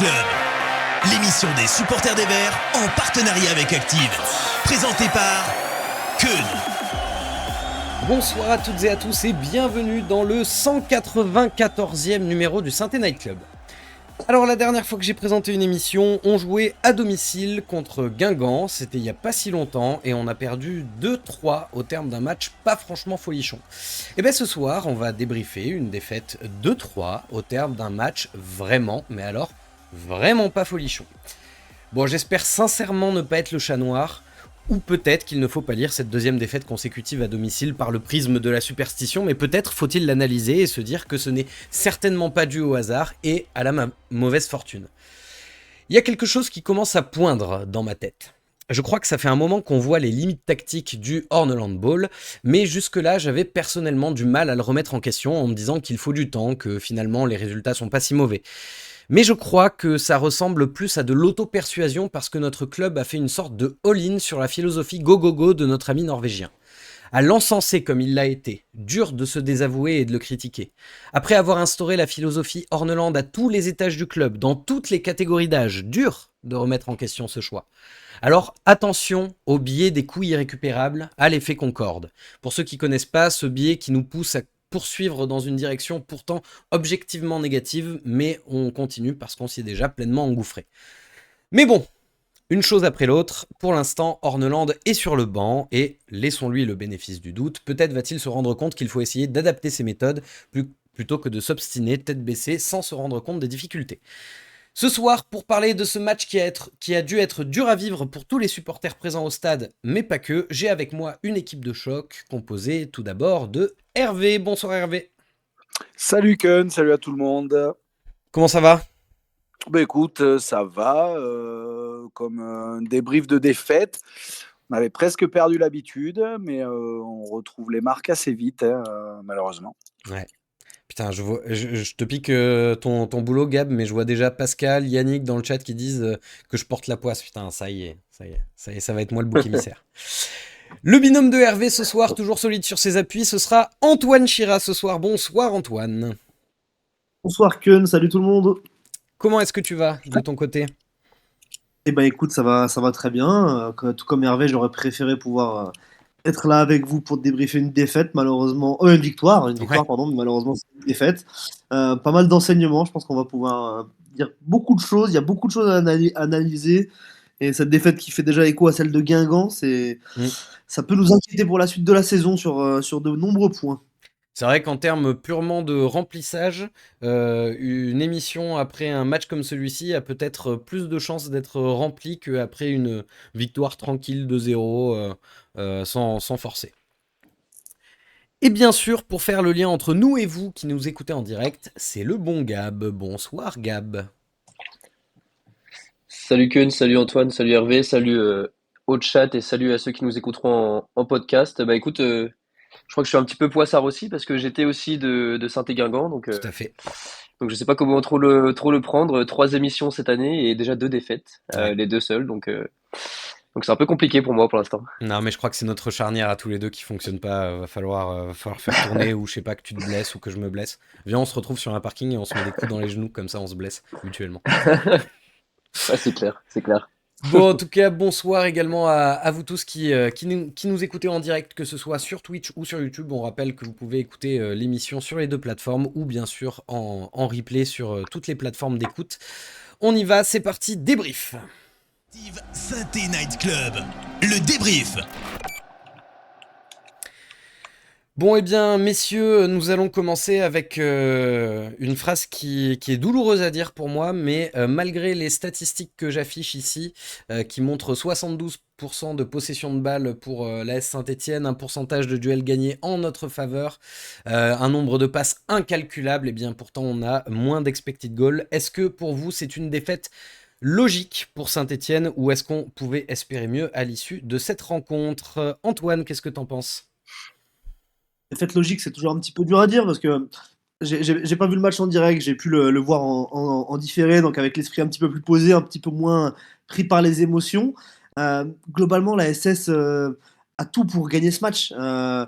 Club, l'émission des supporters des Verts en partenariat avec Active, présentée par Keun. Bonsoir à toutes et à tous et bienvenue dans le 194e numéro du Synthé Night Club. Alors la dernière fois que j'ai présenté une émission, on jouait à domicile contre Guingamp, c'était il n'y a pas si longtemps et on a perdu 2-3 au terme d'un match pas franchement folichon. Et bien ce soir, on va débriefer une défaite 2-3 au terme d'un match vraiment, mais alors vraiment pas folichon. Bon, j'espère sincèrement ne pas être le chat noir, ou peut-être qu'il ne faut pas lire cette deuxième défaite consécutive à domicile par le prisme de la superstition, mais peut-être faut-il l'analyser et se dire que ce n'est certainement pas dû au hasard et à la mauvaise fortune. Il y a quelque chose qui commence à poindre dans ma tête. Je crois que ça fait un moment qu'on voit les limites tactiques du Horneland Ball, mais jusque-là, j'avais personnellement du mal à le remettre en question en me disant qu'il faut du temps, que finalement les résultats sont pas si mauvais. Mais je crois que ça ressemble plus à de l'auto-persuasion parce que notre club a fait une sorte de all-in sur la philosophie go-go-go de notre ami norvégien. À l'encenser comme il l'a été, dur de se désavouer et de le critiquer. Après avoir instauré la philosophie Horneland à tous les étages du club, dans toutes les catégories d'âge, dur de remettre en question ce choix. Alors attention au biais des coups irrécupérables, à l'effet Concorde. Pour ceux qui connaissent pas, ce biais qui nous pousse à poursuivre dans une direction pourtant objectivement négative, mais on continue parce qu'on s'y est déjà pleinement engouffré. Mais bon, une chose après l'autre, pour l'instant, Horneland est sur le banc et laissons-lui le bénéfice du doute. Peut-être va-t-il se rendre compte qu'il faut essayer d'adapter ses méthodes plutôt que de s'obstiner tête baissée sans se rendre compte des difficultés. Ce soir, pour parler de ce match qui a dû être dur à vivre pour tous les supporters présents au stade, mais pas que, j'ai avec moi une équipe de choc composée tout d'abord de Hervé. Bonsoir Hervé. Salut Keun, salut à tout le monde. Comment ça va ? Bah écoute, ça va, comme un débrief de défaite. On avait presque perdu l'habitude, mais on retrouve les marques assez vite, malheureusement. Ouais. Putain, je te pique ton boulot, Gab, mais je vois déjà Pascal, Yannick dans le chat qui disent que je porte la poisse. Putain, ça y est, ça va être moi le bouc émissaire. Le binôme de Hervé ce soir, toujours solide sur ses appuis, ce sera Antoine Chira ce soir. Bonsoir Antoine. Bonsoir Keun, salut tout le monde. Comment est-ce que tu vas de ton côté ? Eh ben écoute, ça va très bien. Tout comme Hervé, j'aurais préféré pouvoir être là avec vous pour débriefer une défaite, malheureusement. Une victoire, Ouais. pardon, mais malheureusement c'est une défaite. Pas mal d'enseignements, je pense qu'on va pouvoir dire beaucoup de choses. Il y a beaucoup de choses à analyser. Et cette défaite qui fait déjà écho à celle de Guingamp, ça peut nous inquiéter pour la suite de la saison sur de nombreux points. C'est vrai qu'en termes purement de remplissage, une émission après un match comme celui-ci a peut-être plus de chances d'être remplie qu'après une victoire tranquille de 0 sans forcer. Et bien sûr, pour faire le lien entre nous et vous qui nous écoutez en direct, c'est le bon Gab. Bonsoir Gab. Salut Keun, salut Antoine, salut Hervé, salut au chat et salut à ceux qui nous écouteront en podcast. Bah écoute, je crois que je suis un petit peu poissard aussi parce que j'étais aussi de Saint-Guingamp, Tout à fait. donc je sais pas comment trop le prendre. 3 émissions cette année et déjà 2 défaites, Ouais. les 2 seules, donc c'est un peu compliqué pour moi pour l'instant. Non, mais je crois que c'est notre charnière à tous les deux qui fonctionne pas. Va falloir faire tourner ou je sais pas, que tu te blesses ou que je me blesse. Viens, on se retrouve sur un parking et on se met des coups dans les genoux, comme ça on se blesse mutuellement. Ouais, c'est clair, c'est clair. Bon, en tout cas, bonsoir également à vous tous qui nous écoutez en direct, que ce soit sur Twitch ou sur YouTube. On rappelle que vous pouvez écouter l'émission sur les deux plateformes ou bien sûr en replay sur toutes les plateformes d'écoute. On y va, c'est parti, débrief. Active Synthé Night Club, le débrief. Bon, eh bien, messieurs, nous allons commencer avec une phrase qui est douloureuse à dire pour moi, mais malgré les statistiques que j'affiche ici, qui montrent 72% de possession de balle pour l'AS Saint-Etienne, un pourcentage de duels gagnés en notre faveur, un nombre de passes incalculable, et bien pourtant on a moins d'expected goal. Est-ce que pour vous c'est une défaite logique pour Saint-Etienne ou est-ce qu'on pouvait espérer mieux à l'issue de cette rencontre ? Antoine, qu'est-ce que t'en penses ? Défaite logique, c'est toujours un petit peu dur à dire parce que j'ai pas vu le match en direct, j'ai pu le voir en différé, donc avec l'esprit un petit peu plus posé, un petit peu moins pris par les émotions. Globalement, la SS a tout pour gagner ce match. On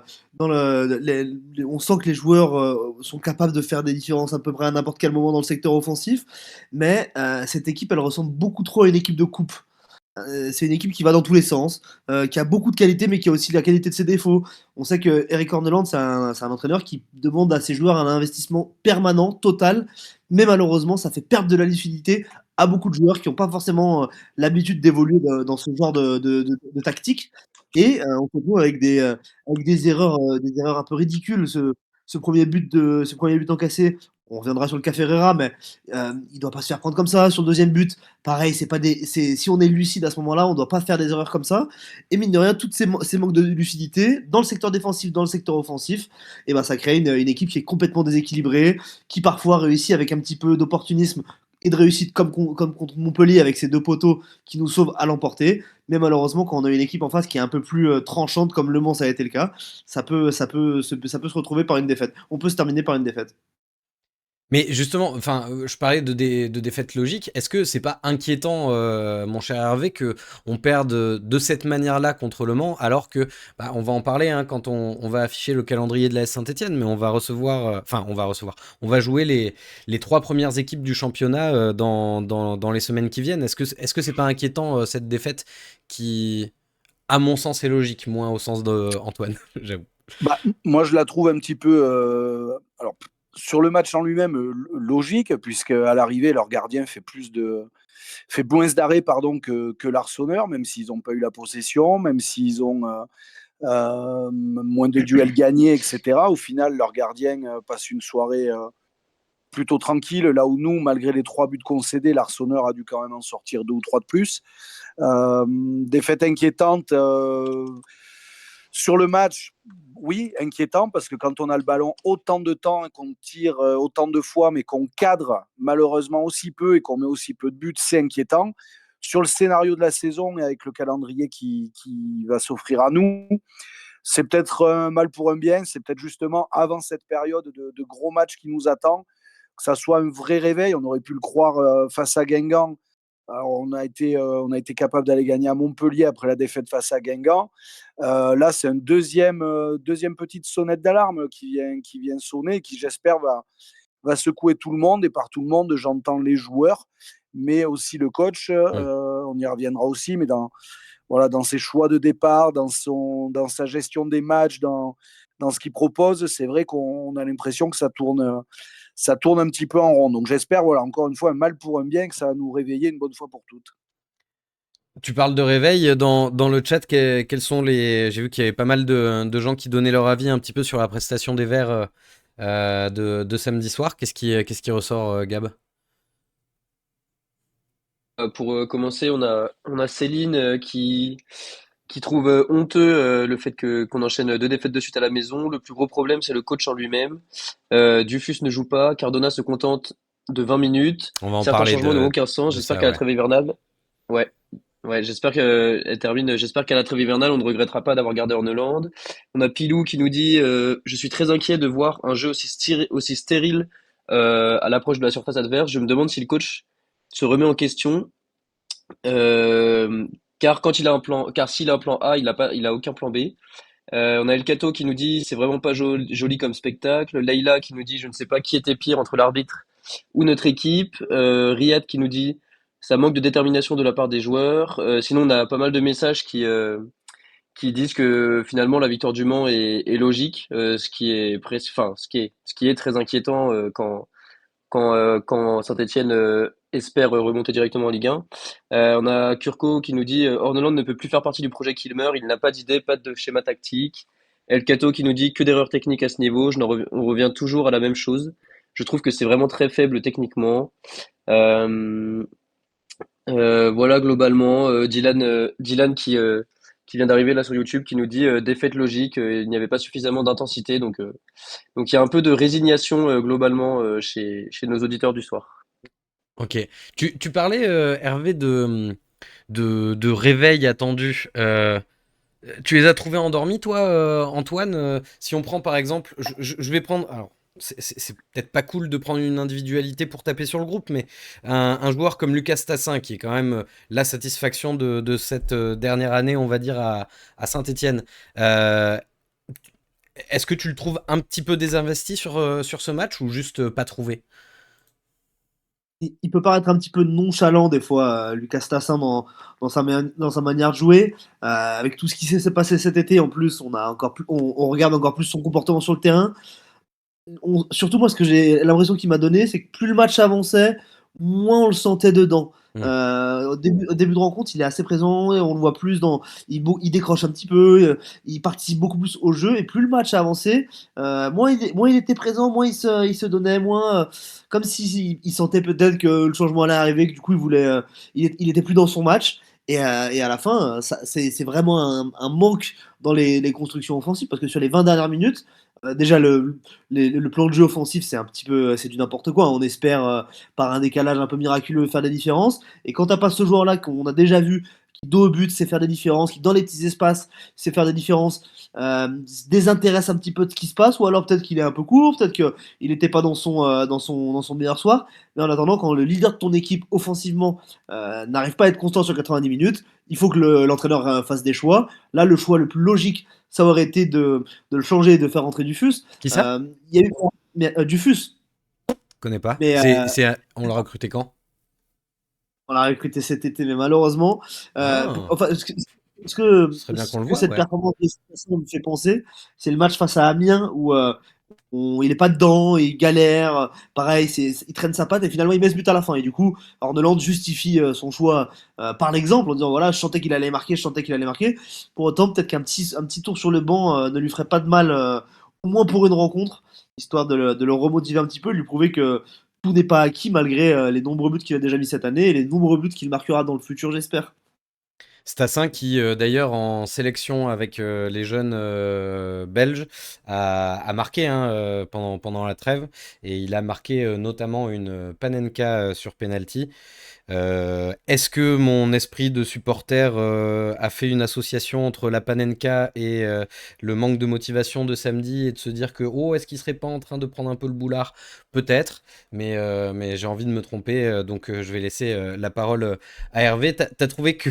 sent que les joueurs sont capables de faire des différences à peu près à n'importe quel moment dans le secteur offensif, mais cette équipe, elle ressemble beaucoup trop à une équipe de coupe. C'est une équipe qui va dans tous les sens, qui a beaucoup de qualité, mais qui a aussi la qualité de ses défauts. On sait que Eric Horneland, c'est un entraîneur qui demande à ses joueurs un investissement permanent, total, mais malheureusement, ça fait perdre de la lucidité à beaucoup de joueurs qui n'ont pas forcément l'habitude d'évoluer dans ce genre de tactique. Et on se retrouve avec des erreurs un peu ridicules. Ce premier but encaissé, on reviendra sur le cas Ferreira, mais il doit pas se faire prendre comme ça. Sur le deuxième but, pareil, si on est lucide à ce moment-là, on doit pas faire des erreurs comme ça. Et mine de rien, toutes ces manques de lucidité, dans le secteur défensif, dans le secteur offensif, et ben, ça crée une équipe qui est complètement déséquilibrée, qui parfois réussit avec un petit peu d'opportunisme et de réussite comme contre Montpellier avec ces deux poteaux qui nous sauvent à l'emporter. Mais malheureusement, quand on a une équipe en face qui est un peu plus tranchante, comme Le Mans ça a été le cas, ça peut se retrouver par une défaite. On peut se terminer par une défaite. Mais justement, enfin, je parlais de défaites logiques. Est-ce que c'est pas inquiétant, mon cher Hervé, que on perde de cette manière-là contre Le Mans, alors que, bah, on va en parler hein, quand on va afficher le calendrier de la Saint-Etienne, mais on va on va jouer les 3 premières équipes du championnat dans les semaines qui viennent. Est-ce que c'est pas inquiétant cette défaite qui, à mon sens, est logique, moins au sens d'Antoine, j'avoue. Bah, moi, je la trouve un petit peu. Alors, sur le match en lui-même, logique, puisque à l'arrivée, leur gardien fait moins d'arrêts que l'Arseneur, même s'ils n'ont pas eu la possession, même s'ils ont moins de duels gagnés, etc. Au final, leur gardien passe une soirée plutôt tranquille, là où nous, malgré les 3 buts concédés, l'Arseneur a dû quand même en sortir 2 ou 3 de plus. Défaite inquiétante sur le match. Oui, inquiétant, parce que quand on a le ballon autant de temps et qu'on tire autant de fois, mais qu'on cadre malheureusement aussi peu et qu'on met aussi peu de buts, c'est inquiétant. Sur le scénario de la saison et avec le calendrier qui va s'offrir à nous, c'est peut-être un mal pour un bien. C'est peut-être justement avant cette période de gros matchs qui nous attend, que ça soit un vrai réveil. On aurait pu le croire face à Guingamp. Alors, on a été capable d'aller gagner à Montpellier après la défaite face à Guingamp. Là, c'est une deuxième petite sonnette d'alarme qui vient sonner, qui j'espère va secouer tout le monde. Et par tout le monde, j'entends les joueurs, mais aussi le coach. On y reviendra aussi, mais dans ses choix de départ, dans sa gestion des matchs, dans ce qu'il propose, c'est vrai qu'on a l'impression que ça tourne un petit peu en rond. Donc j'espère, encore une fois, un mal pour un bien, que ça va nous réveiller une bonne fois pour toutes. Tu parles de réveil dans le chat. Quels sont les... J'ai vu qu'il y avait pas mal de gens qui donnaient leur avis un petit peu sur la prestation des Verts de samedi soir. Qu'est-ce qui ressort, Gab? Pour commencer, on a Céline qui trouve honteux le fait qu'on enchaîne 2 défaites de suite à la maison. Le plus gros problème, c'est le coach en lui-même. Dufus ne joue pas, Cardona se contente de 20 minutes. On va en Certains parler changements n'ont aucun de sens. J'espère ça, qu'à la ouais. trêve hivernale, ouais, ouais, j'espère qu'elle termine. J'espère qu'à la trêve hivernale, on ne regrettera pas d'avoir gardé Horneland. On a Pilou qui nous dit je suis très inquiet de voir un jeu aussi stérile à l'approche de la surface adverse. Je me demande si le coach se remet en question. Car s'il a un plan A, il a aucun plan B. On a El Cato qui nous dit c'est vraiment pas joli comme spectacle. Leïla qui nous dit je ne sais pas qui était pire entre l'arbitre ou notre équipe. Riyad qui nous dit ça manque de détermination de la part des joueurs. Sinon on a pas mal de messages qui disent que finalement la victoire du Mans est logique, ce qui est très inquiétant quand Saint-Etienne espère remonter directement en Ligue 1. On a Kurko qui nous dit Horneland ne peut plus faire partie du projet Kilmer, il n'a pas d'idée, pas de schéma tactique. El Cato qui nous dit que d'erreurs techniques à ce niveau, on revient toujours à la même chose. Je trouve que c'est vraiment très faible techniquement. Voilà globalement. Dylan qui vient d'arriver là sur YouTube qui nous dit défaite logique, il n'y avait pas suffisamment d'intensité, donc il y a un peu de résignation globalement chez nos auditeurs du soir. Ok. Tu parlais, Hervé, de réveil attendu. Tu les as trouvés endormis, toi, Antoine? Si on prend par exemple, je vais prendre. Alors, c'est peut-être pas cool de prendre une individualité pour taper sur le groupe, mais un joueur comme Lucas Tassin, qui est quand même la satisfaction de cette dernière année, on va dire, à Saint-Étienne, est-ce que tu le trouves un petit peu désinvesti sur ce match ou juste pas trouvé? Il peut paraître un petit peu nonchalant des fois, Lucas Tassin, dans sa manière de jouer. Avec tout ce qui s'est passé cet été, en plus, on regarde encore plus son comportement sur le terrain. Surtout moi, ce que j'ai l'impression qu'il m'a donné, c'est que plus le match avançait, moins on le sentait dedans. Mm. Au début de rencontre, il est assez présent, et on le voit plus il décroche un petit peu, il participe beaucoup plus au jeu, et plus le match a avancé, moins il était présent, moins il se donnait, moins comme il sentait peut-être que le changement allait arriver, que du coup il était plus dans son match. Et à la fin, c'est vraiment un manque dans les constructions offensives, parce que sur les 20 dernières minutes, déjà, le plan de jeu offensif, c'est du n'importe quoi. On espère, par un décalage un peu miraculeux, faire des différences. Et quand t'as pas ce joueur-là qu'on a déjà vu, qui dos au but sait faire des différences, qui dans les petits espaces sait faire des différences, se désintéresse un petit peu de ce qui se passe, ou alors peut-être qu'il est un peu court, peut-être qu'il n'était pas dans son meilleur soir. Mais en attendant, quand le leader de ton équipe offensivement n'arrive pas à être constant sur 90 minutes, il faut que l'entraîneur fasse des choix. Là, le choix le plus logique, ça aurait été de le changer et de faire rentrer Dufus. Qui ça? Il y a eu Dufus, Connais pas. mais On l'a recruté quand? on l'a recruté cet été, mais malheureusement, Ah, enfin, ce que, ce serait bien ce qu'on le que voit, cette ouais. performance de Sasson me fait penser, c'est le match face à Amiens où il est pas dedans, il galère, pareil, il traîne sa patte et finalement il met ce but à la fin. Et du coup, Orneland justifie son choix par l'exemple en disant voilà, je sentais qu'il allait marquer, je sentais qu'il allait marquer. Pour autant, peut-être qu'un petit tour sur le banc ne lui ferait pas de mal, au moins pour une rencontre, histoire de le remotiver un petit peu, lui prouver que tout n'est pas acquis malgré les nombreux buts qu'il a déjà mis cette année et les nombreux buts qu'il marquera dans le futur, j'espère. Stassin qui, d'ailleurs, en sélection avec les jeunes belges, a marqué hein, pendant la trêve. Et il a marqué notamment une Panenka sur penalty. Est-ce que mon esprit de supporter a fait une association entre la Panenka et le manque de motivation de samedi et de se dire que oh est-ce qu'il serait pas en train de prendre un peu le boulard? Peut-être, mais j'ai envie de me tromper, donc je vais laisser la parole à Hervé. T'as trouvé que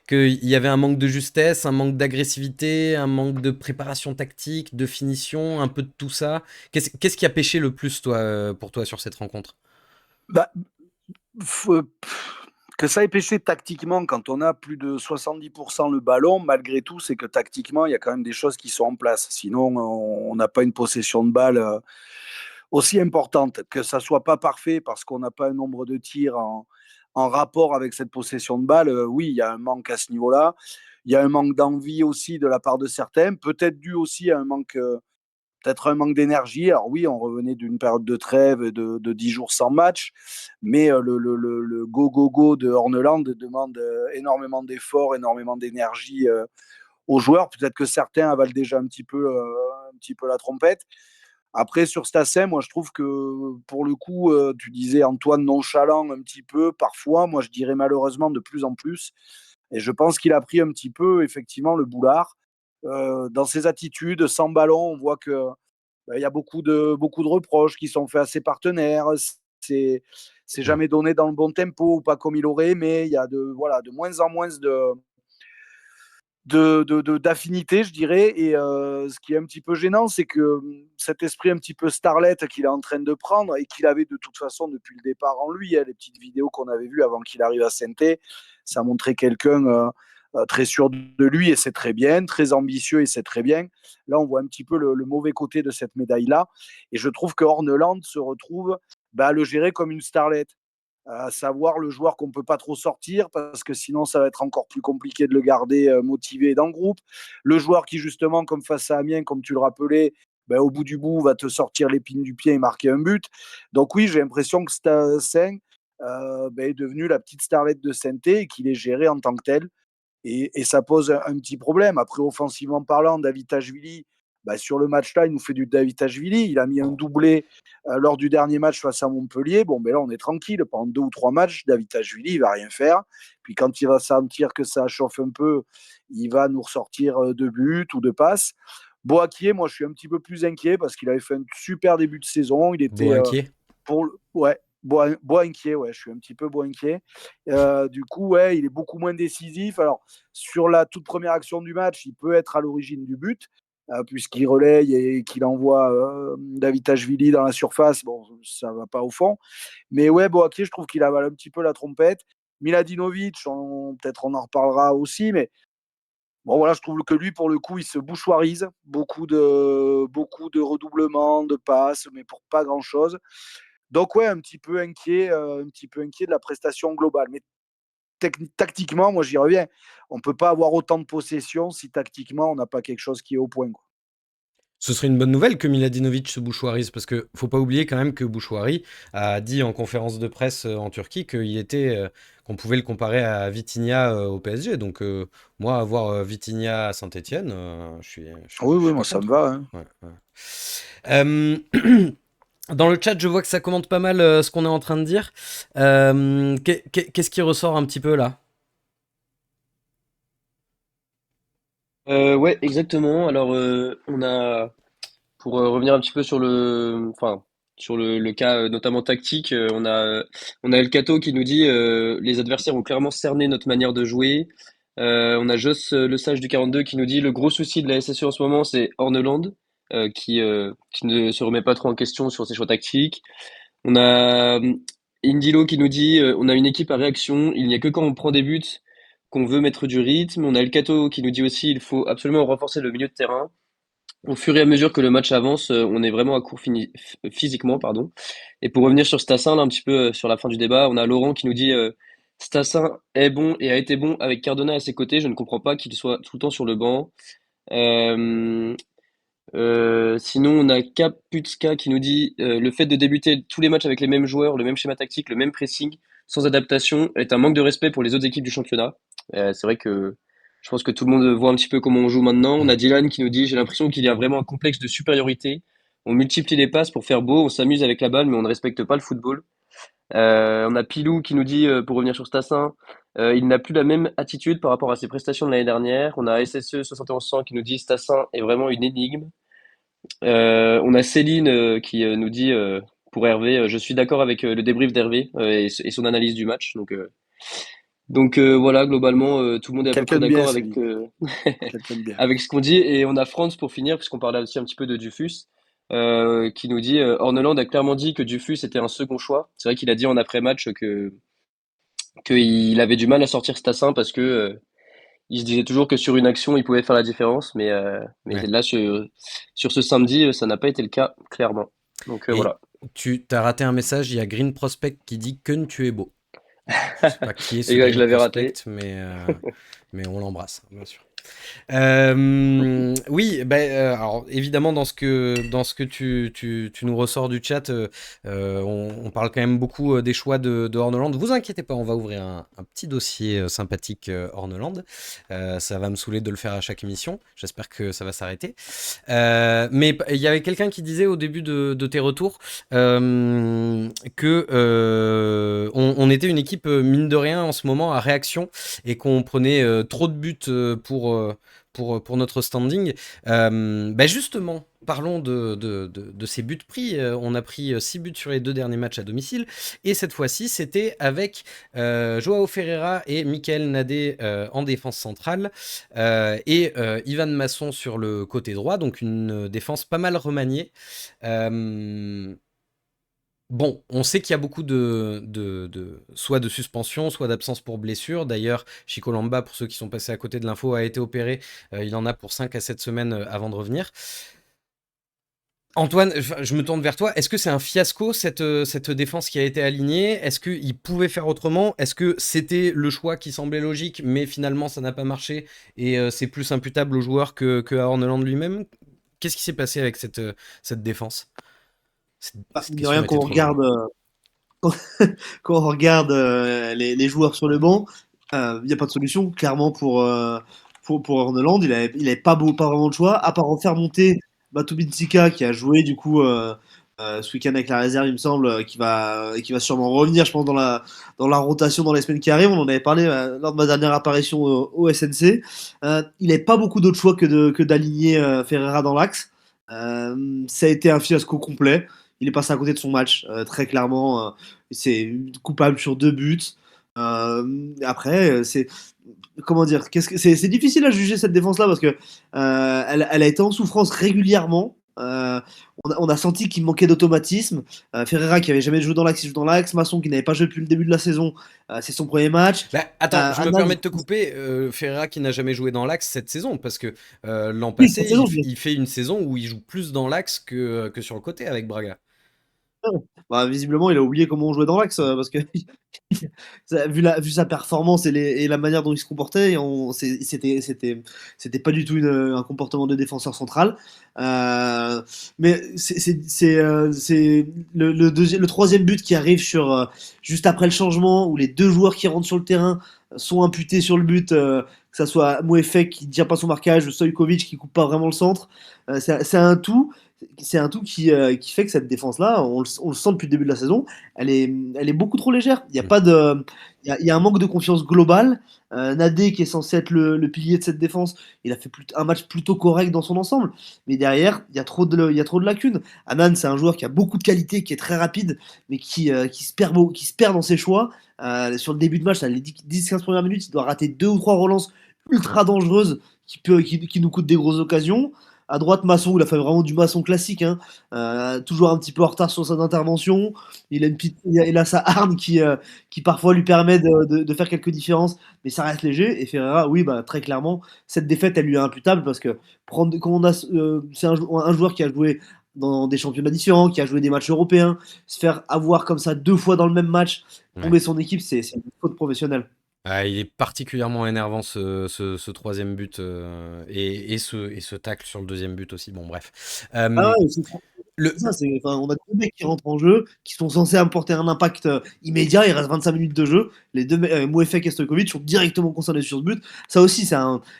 qu'il y avait un manque de justesse, un manque d'agressivité, un manque de préparation tactique, de finition, un peu de tout ça. Qu'est-ce qui a pêché le plus toi pour toi sur cette rencontre? Bah, que ça ait pêché tactiquement quand on a plus de 70% le ballon, malgré tout, c'est que tactiquement, il y a quand même des choses qui sont en place. Sinon, on n'a pas une possession de balle aussi importante. Que ça soit pas parfait parce qu'on n'a pas un nombre de tirs en rapport avec cette possession de balle, oui, il y a un manque à ce niveau-là. Il y a un manque d'envie aussi de la part de certains, peut-être dû aussi à peut-être un manque d'énergie. Alors oui, on revenait d'une période de trêve de 10 jours sans match, mais le go, go, go de Horneland demande énormément d'efforts, énormément d'énergie aux joueurs. Peut-être que certains avalent déjà un petit peu la trompette. Après, sur Stassen, moi, je trouve que pour le coup, tu disais Antoine nonchalant un petit peu, parfois, moi, je dirais malheureusement de plus en plus. Et je pense qu'il a pris un petit peu, effectivement, le boulard. Dans ses attitudes, sans ballon, on voit que il y a beaucoup de reproches qui sont faits à ses partenaires. C'est, c'est Mm. jamais donné dans le bon tempo ou pas comme il aurait, mais il y a voilà, de moins en moins d'affinité, je dirais. Et ce qui est un petit peu gênant, c'est que cet esprit un petit peu starlet qu'il est en train de prendre et qu'il avait de toute façon depuis le départ en lui, hein, les petites vidéos qu'on avait vues avant qu'il arrive à Saint-Étienne, ça montrait quelqu'un très sûr de lui et c'est très bien, très ambitieux et c'est très bien. Là, on voit un petit peu le mauvais côté de cette médaille-là. Et je trouve que Horneland se retrouve à le gérer comme une starlet, à savoir le joueur qu'on ne peut pas trop sortir parce que sinon ça va être encore plus compliqué de le garder motivé dans le groupe. Le joueur qui justement, comme face à Amiens, comme tu le rappelais, au bout du bout, va te sortir l'épine du pied et marquer un but. Donc oui, j'ai l'impression que Seng est devenu la petite starlette de Saint-Étienne et qu'il est géré en tant que tel. Et ça pose un petit problème. Après, offensivement parlant, David Tachvili, sur le match-là, il nous fait du David Tachvili. Il a mis un doublé lors du dernier match face à Montpellier. Bon, mais là, on est tranquille. Pendant 2 ou 3 matchs, David Tachvili, il va rien faire. Puis quand il va sentir que ça chauffe un peu, il va nous ressortir 2 buts ou 2 passes. Boakier, moi, je suis un petit peu plus inquiet parce qu'il avait fait un super début de saison. Il était Boinquier. ouais, Boinquier, ouais, je suis un petit peu Boinquier. Du coup, ouais, il est beaucoup moins décisif. Alors, sur la toute première action du match, il peut être à l'origine du but, puisqu'il relaye et qu'il envoie Davitashvili dans la surface. Bon, ça va pas au fond. Mais ouais, Boakier, je trouve qu'il avale un petit peu la trompette. Miladinovic, peut-être on en reparlera aussi, mais bon, voilà, je trouve que lui, pour le coup, il se bouchoirise. Beaucoup de redoublements, de passes, mais pour pas grand-chose. Donc, ouais, un petit peu inquiet de la prestation globale. Mais tactiquement, moi, j'y reviens. On ne peut pas avoir autant de possession si tactiquement, on n'a pas quelque chose qui est au point, quoi. Ce serait une bonne nouvelle que Miladinovic se bouchoirise, parce que faut pas oublier quand même que Bouchouari a dit en conférence de presse en Turquie qu'on pouvait le comparer à Vitinha au PSG. Donc moi, avoir Vitinha à Saint-Etienne, Oui, je oui, suis moi, pas ça me contre. va, hein. Ouais, ouais. Euh, Dans le chat, je vois que ça commente pas mal ce qu'on est en train de dire. Qu'est-ce qui ressort un petit peu là? Ouais, exactement. Alors, on a, pour revenir un petit peu sur le cas notamment tactique, on a El Cato qui nous dit les adversaires ont clairement cerné notre manière de jouer. On a Joss le Sage du 42 qui nous dit le gros souci de la SSE en ce moment, c'est Horneland, qui ne se remet pas trop en question sur ses choix tactiques. On a Indilo qui nous dit on a une équipe à réaction, il n'y a que quand on prend des buts qu'on veut mettre du rythme. On a El Cato qui nous dit aussi il faut absolument renforcer le milieu de terrain. Au fur et à mesure que le match avance, on est vraiment à court physiquement, pardon. Et pour revenir sur Stassin, là, un petit peu sur la fin du débat, on a Laurent qui nous dit Stassin est bon et a été bon avec Cardona à ses côtés. Je ne comprends pas qu'il soit tout le temps sur le banc. Euh, Sinon, on a Kaputska qui nous dit le fait de débuter tous les matchs avec les mêmes joueurs, le même schéma tactique, le même pressing, sans adaptation, est un manque de respect pour les autres équipes du championnat. C'est vrai que je pense que tout le monde voit un petit peu comment on joue maintenant. On a Dylan qui nous dit j'ai l'impression qu'il y a vraiment un complexe de supériorité. On multiplie les passes pour faire beau, on s'amuse avec la balle, mais on ne respecte pas le football. On a Pilou qui nous dit, pour revenir sur Stassin, il n'a plus la même attitude par rapport à ses prestations de l'année dernière. On a SSE 7100 qui nous dit Stassin est vraiment une énigme. On a Céline qui nous dit pour Hervé, je suis d'accord avec le débrief d'Hervé et son analyse du match. Donc voilà, globalement, tout le monde est à peu Quelqu'un près de bien, d'accord avec, Céline. Quelqu'un de bien. avec ce qu'on dit. Et on a Franz pour finir, puisqu'on parlait aussi un petit peu de Dufus, qui nous dit Horneland a clairement dit que Dufus était un second choix. C'est vrai qu'il a dit en après-match qu'il avait du mal à sortir Stassin parce que il se disait toujours que sur une action, il pouvait faire la différence, mais Ouais. là, sur ce samedi, ça n'a pas été le cas, clairement. Donc Et voilà. tu t'as raté un message, il y a Green Prospect qui dit que tu es beau. Je sais pas qui est ce Et là, je Green l'avais Prospect, raté. mais on l'embrasse, bien sûr. Oui, alors évidemment dans ce que tu nous ressors du chat, on parle quand même beaucoup des choix de Horneland. Vous inquiétez pas, on va ouvrir un petit dossier sympathique Horneland. Ça va me saouler de le faire à chaque émission. J'espère que ça va s'arrêter. Mais il y avait quelqu'un qui disait au début de tes retours que on était une équipe mine de rien en ce moment à réaction et qu'on prenait trop de buts pour notre standing. Justement, parlons de ces buts pris. On a pris 6 buts sur les 2 derniers matchs à domicile. Et cette fois-ci, c'était avec Joao Ferreira et Michael Nadé en défense centrale et Ivan Masson sur le côté droit. Donc une défense pas mal remaniée. Bon, on sait qu'il y a beaucoup soit de suspension, soit d'absence pour blessure. D'ailleurs, Chico Lamba, pour ceux qui sont passés à côté de l'info, a été opéré. Il en a pour 5 à 7 semaines avant de revenir. Antoine, je me tourne vers toi. Est-ce que c'est un fiasco, cette défense qui a été alignée? Est-ce qu'il pouvait faire autrement? Est-ce que c'était le choix qui semblait logique, mais finalement ça n'a pas marché et c'est plus imputable au joueur que à Horneland lui-même? Qu'est-ce qui s'est passé avec cette défense? Cette De question rien était qu'on trop longue. regarde, quand on regarde les joueurs sur le banc, il n'y a pas de solution. Clairement pour Horneland, il avait pas vraiment de choix, à part en faire monter Batubinsika qui a joué du coup ce week-end avec la réserve, il me semble, qui va sûrement revenir, je pense, dans la rotation dans les semaines qui arrivent. On en avait parlé lors de ma dernière apparition au SNC. Il n'avait pas beaucoup d'autres choix que d'aligner Ferreira dans l'axe. Ça a été un fiasco complet. Il est passé à côté de son match, très clairement. C'est coupable sur 2 buts. Après, c'est comment dire, c'est difficile à juger cette défense-là parce que elle a été en souffrance régulièrement. On a senti qu'il manquait d'automatisme. Ferreira qui avait jamais joué dans l'axe, il joue dans l'axe. Masson qui n'avait pas joué depuis le début de la saison, c'est son premier match. Bah, attends, je me Anan, permets de te couper. Ferreira qui n'a jamais joué dans l'axe cette saison, parce que l'an oui, cette passé, saison, il fait une saison où il joue plus dans l'axe que sur le côté avec Braga. bah, visiblement, il a oublié comment on jouait dans l'axe parce que vu sa performance et la manière dont il se comportait, c'était pas du tout un comportement de défenseur central. Mais c'est le troisième but qui arrive juste après le changement où les 2 joueurs qui rentrent sur le terrain sont imputés sur le but, que ça soit Mouefek qui ne tient pas son marquage, Stojkovic qui coupe pas vraiment le centre. C'est un tout. C'est un tout qui fait que cette défense-là, on le sent depuis le début de la saison, elle est beaucoup trop légère. Il y a pas de, il y a un manque de confiance globale. Nadé, qui est censé être le pilier de cette défense, il a fait un match plutôt correct dans son ensemble. Mais derrière, il y a trop de lacunes. Anan, c'est un joueur qui a beaucoup de qualité, qui est très rapide, mais qui se perd dans ses choix. Sur le début de match, les 10-15 premières minutes, il doit rater 2 ou 3 relances ultra dangereuses qui nous coûtent des grosses occasions. À droite, Masson, il a fait vraiment du Masson classique, hein. Toujours un petit peu en retard sur son intervention. Il a sa arme qui parfois lui permet de faire quelques différences, mais ça reste léger. Et Ferreira, oui, bah, très clairement, cette défaite, elle lui est imputable parce que c'est un joueur qui a joué dans des championnats différents, qui a joué des matchs européens, se faire avoir comme ça 2 fois dans le même match, tomber Ouais. son équipe, c'est une faute professionnelle. Ah, il est particulièrement énervant ce troisième but et ce tacle sur le deuxième but aussi. Bon, bref. Ah Euh, ouais, le, ça, enfin, on a 2 mecs qui rentrent en jeu, qui sont censés apporter un impact immédiat. Il reste 25 minutes de jeu. Les deux, Mouefek et Stojkovic, sont directement concernés sur ce but. Ça aussi,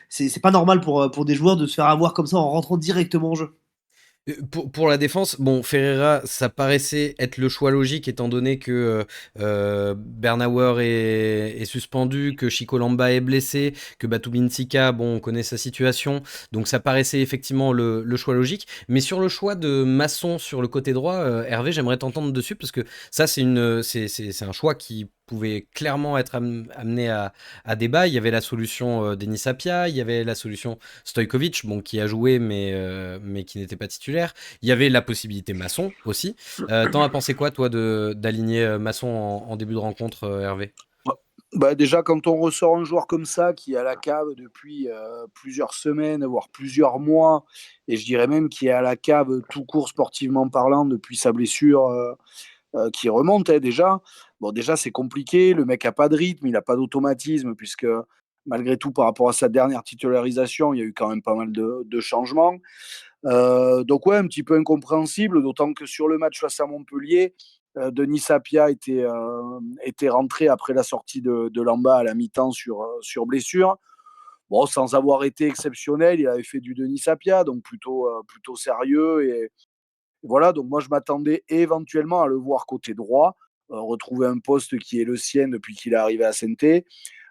c'est pas normal pour des joueurs de se faire avoir comme ça en rentrant directement en jeu. Pour la défense, bon, Ferreira, ça paraissait être le choix logique étant donné que Bernauer est suspendu, que Chico Lamba est blessé, que Batubinsika, bon, on connaît sa situation, donc ça paraissait effectivement le choix logique. Mais sur le choix de Masson sur le côté droit, Hervé, j'aimerais t'entendre dessus parce que ça, c'est un choix qui pouvait clairement être amené à débat. Il y avait la solution Denis Sapia, il y avait la solution Stojkovic, bon, qui a joué mais qui n'était pas titulaire. Il y avait la possibilité Masson aussi. T'en as pensé quoi, toi, d'aligner Masson en début de rencontre, Hervé? Bah, déjà, quand on ressort un joueur comme ça qui est à la cave depuis plusieurs semaines, voire plusieurs mois, et je dirais même qui est à la cave tout court sportivement parlant depuis sa blessure qui remonte déjà. Bon, déjà, c'est compliqué. Le mec n'a pas de rythme, il n'a pas d'automatisme, puisque malgré tout, par rapport à sa dernière titularisation, il y a eu quand même pas mal de changements. Donc, ouais, un petit peu incompréhensible, d'autant que sur le match face à Montpellier, Denis Sapia était rentré après la sortie de Lamba à la mi-temps sur blessure. Bon, sans avoir été exceptionnel, il avait fait du Denis Sapia, donc plutôt sérieux. Et voilà, donc moi je m'attendais éventuellement à le voir côté droit, retrouver un poste qui est le sien depuis qu'il est arrivé à Saint-Étienne.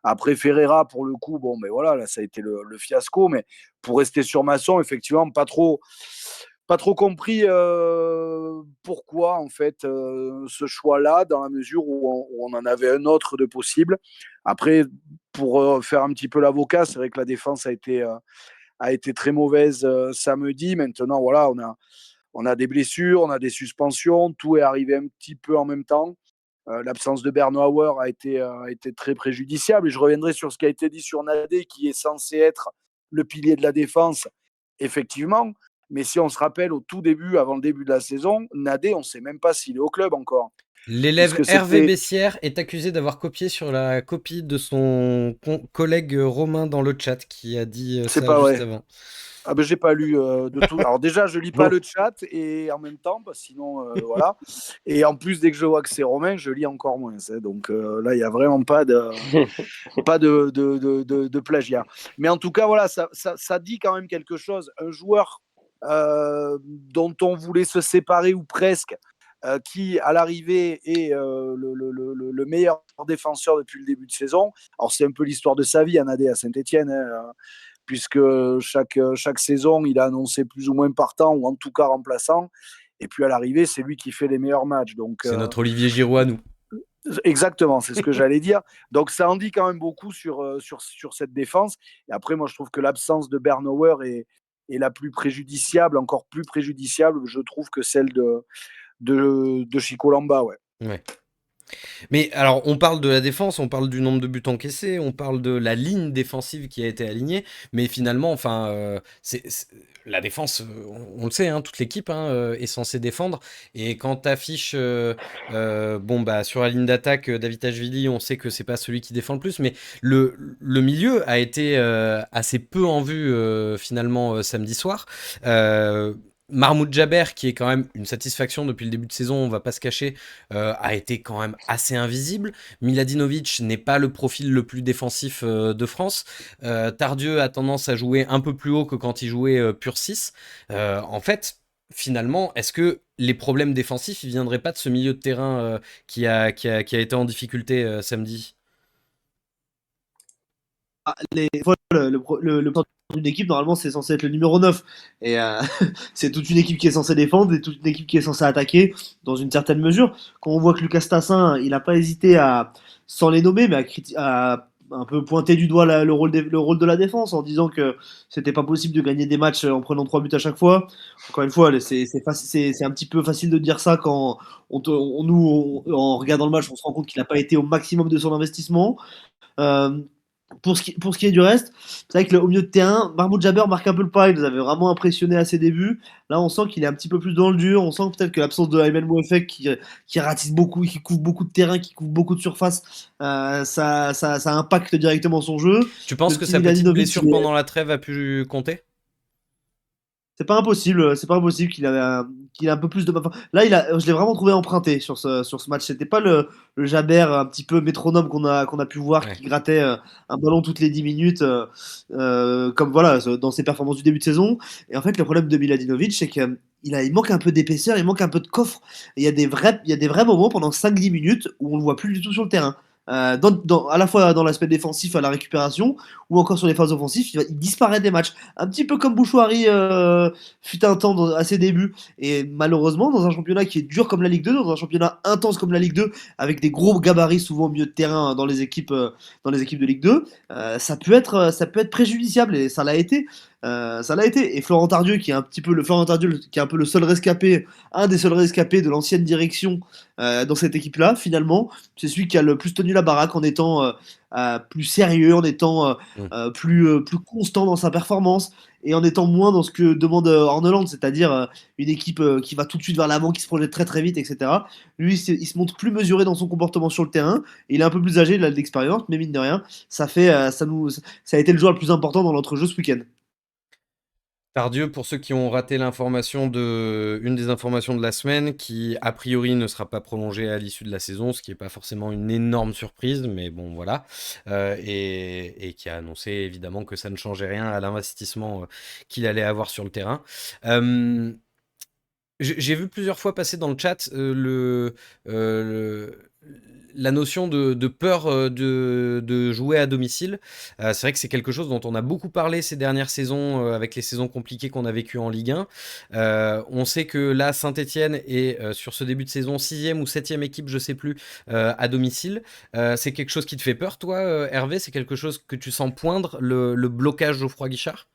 Après Ferreira, pour le coup, bon, mais voilà, là ça a été le fiasco. Mais pour rester sur Masson, effectivement, pas trop compris pourquoi en fait ce choix-là, dans la mesure où on en avait un autre de possible. Après, pour faire un petit peu l'avocat, c'est vrai que la défense a été très mauvaise samedi. Maintenant, voilà, on a des blessures, on a des suspensions, tout est arrivé un petit peu en même temps. L'absence de Bernauer a été très préjudiciable. Et je reviendrai sur ce qui a été dit sur Nadé, qui est censé être le pilier de la défense, effectivement. Mais si on se rappelle, au tout début, avant le début de la saison, Nadé, on ne sait même pas s'il est au club encore. L'élève Puisque Hervé c'était. Bessière est accusé d'avoir copié sur la copie de son collègue Romain dans le chat qui a dit C'est ça pas juste vrai. avant. Ah ben, j'ai pas lu de tout. Alors déjà, je lis pas le chat et en même temps, sinon voilà. Et en plus, dès que je vois que c'est Romain, je lis encore moins. Donc là, il y a vraiment pas de plagiat. Mais en tout cas, voilà, ça dit quand même quelque chose. Un joueur dont on voulait se séparer ou presque, qui à l'arrivée est le meilleur défenseur depuis le début de saison. Alors c'est un peu l'histoire de sa vie, Nadé à Saint-Etienne, hein, puisque chaque saison, il a annoncé plus ou moins partant, ou en tout cas remplaçant. Et puis à l'arrivée, c'est lui qui fait les meilleurs matchs. Donc, C'est notre Olivier Giroud à nous. exactement, c'est ce que j'allais dire. Donc ça en dit quand même beaucoup sur cette défense. Et après, moi, je trouve que l'absence de Bernauer est la plus préjudiciable, encore plus préjudiciable, je trouve, que celle de Chico Lamba. Ouais. Ouais. Mais alors, on parle de la défense, on parle du nombre de buts encaissés, on parle de la ligne défensive qui a été alignée, mais finalement, enfin, la défense, on le sait, hein, toute l'équipe est censée défendre. Et quand t'affiches, bon bah sur la ligne d'attaque, Davitashvili, on sait que c'est pas celui qui défend le plus, mais le milieu a été assez peu en vue finalement samedi soir. Mahmoud Jaber, qui est quand même une satisfaction depuis le début de saison, on va pas se cacher, a été quand même assez invisible. Miladinovic n'est pas le profil le plus défensif de France. Tardieu a tendance à jouer un peu plus haut que quand il jouait pur 6. En fait, finalement, est-ce que les problèmes défensifs ne viendraient pas de ce milieu de terrain qui a été en difficulté samedi? Le d'une équipe, normalement, c'est censé être le numéro 9. Et c'est toute une équipe qui est censée défendre et toute une équipe qui est censée attaquer dans une certaine mesure. Quand on voit que Lucas Tassin, il n'a pas hésité à, sans les nommer, mais à un peu pointer du doigt le rôle de la défense en disant que c'était pas possible de gagner des matchs en prenant 3 buts à chaque fois. Encore une fois, c'est un petit peu facile de dire ça quand en regardant le match, on se rend compte qu'il n'a pas été au maximum de son investissement. Euh, pour ce qui est du reste, c'est vrai que au milieu de terrain, Mahmoud Jaber marque un peu le pas, il nous avait vraiment impressionné à ses débuts. Là, on sent qu'il est un petit peu plus dans le dur, on sent peut-être que l'absence de Ayman Mouefek qui ratisse beaucoup, qui couvre beaucoup de terrain, qui couvre beaucoup de surface, ça impacte directement son jeu. Tu penses Le que petit sa petite Miladinovic, blessure pendant la trêve a pu compter? c'est pas impossible qu'il ait un peu plus de. Enfin, là, je l'ai vraiment trouvé emprunté sur ce match. C'était pas le Jaber un petit peu métronome qu'on a pu voir Ouais. qui grattait un ballon toutes les 10 minutes, comme voilà, dans ses performances du début de saison. Et en fait, le problème de Miladinovic, c'est qu'il manque un peu d'épaisseur, il manque un peu de coffre. Et il y a des vrais moments pendant 5-10 minutes où on le voit plus du tout sur le terrain. À la fois dans l'aspect défensif à la récupération ou encore sur les phases offensives, il disparaît des matchs. Un petit peu comme Bouchouari fut un temps à ses débuts. Et malheureusement, dans un championnat qui est dur comme la Ligue 2, dans un championnat intense comme la Ligue 2, avec des gros gabarits souvent au milieu de terrain dans les équipes de Ligue 2, ça peut être préjudiciable et ça l'a été. Ça l'a été. Et Florent Tardieu, qui est un peu le seul rescapé, un des seuls rescapés de l'ancienne direction dans cette équipe-là, finalement, c'est celui qui a le plus tenu la baraque en étant plus sérieux, en étant plus constant dans sa performance et en étant moins dans ce que demande Horneland, c'est-à-dire une équipe qui va tout de suite vers l'avant, qui se projette très très vite, etc. Lui, il se montre plus mesuré dans son comportement sur le terrain. Et il est un peu plus âgé, il a de l'expérience, mais mine de rien, ça a été le joueur le plus important dans notre jeu ce week-end. Tardieu, pour ceux qui ont raté une des informations de la semaine, qui a priori ne sera pas prolongé à l'issue de la saison, ce qui n'est pas forcément une énorme surprise, mais bon voilà, et qui a annoncé évidemment que ça ne changeait rien à l'investissement qu'il allait avoir sur le terrain. J'ai vu plusieurs fois passer dans le chat la notion de peur de jouer à domicile. C'est vrai que c'est quelque chose dont on a beaucoup parlé ces dernières saisons avec les saisons compliquées qu'on a vécues en Ligue 1. On sait que là, Saint-Etienne est sur ce début de saison 6e ou 7e équipe, je sais plus, à domicile. C'est quelque chose qui te fait peur, toi, Hervé? C'est quelque chose que tu sens poindre, le blocage Geoffroy Guichard?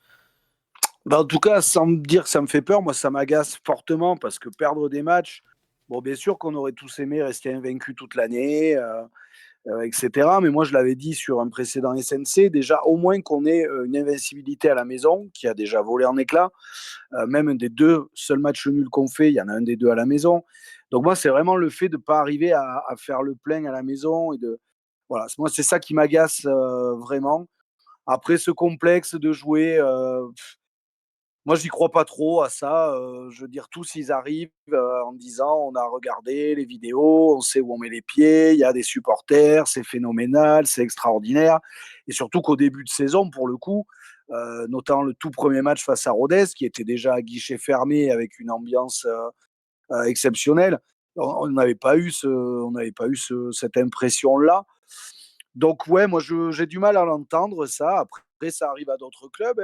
En tout cas, sans me dire que ça me fait peur, moi ça m'agace fortement parce que perdre des matchs, bon, bien sûr qu'on aurait tous aimé rester invaincus toute l'année, etc. Mais moi je l'avais dit sur un précédent SNC, déjà au moins qu'on ait une invincibilité à la maison qui a déjà volé en éclats. Même un des deux seuls matchs nuls qu'on fait, il y en a un des deux à la maison. Donc moi c'est vraiment le fait de ne pas arriver à faire le plein à la maison. Voilà, moi c'est ça qui m'agace vraiment. Après ce complexe de jouer. Moi, je n'y crois pas trop à ça. Je veux dire, tous, ils arrivent en disant on a regardé les vidéos, on sait où on met les pieds, il y a des supporters, c'est phénoménal, c'est extraordinaire. Et surtout qu'au début de saison, pour le coup, notamment le tout premier match face à Rodez, qui était déjà à guichet fermé avec une ambiance exceptionnelle. On n'avait pas eu cette impression-là. Donc ouais, moi j'ai du mal à l'entendre ça. Après, ça arrive à d'autres clubs.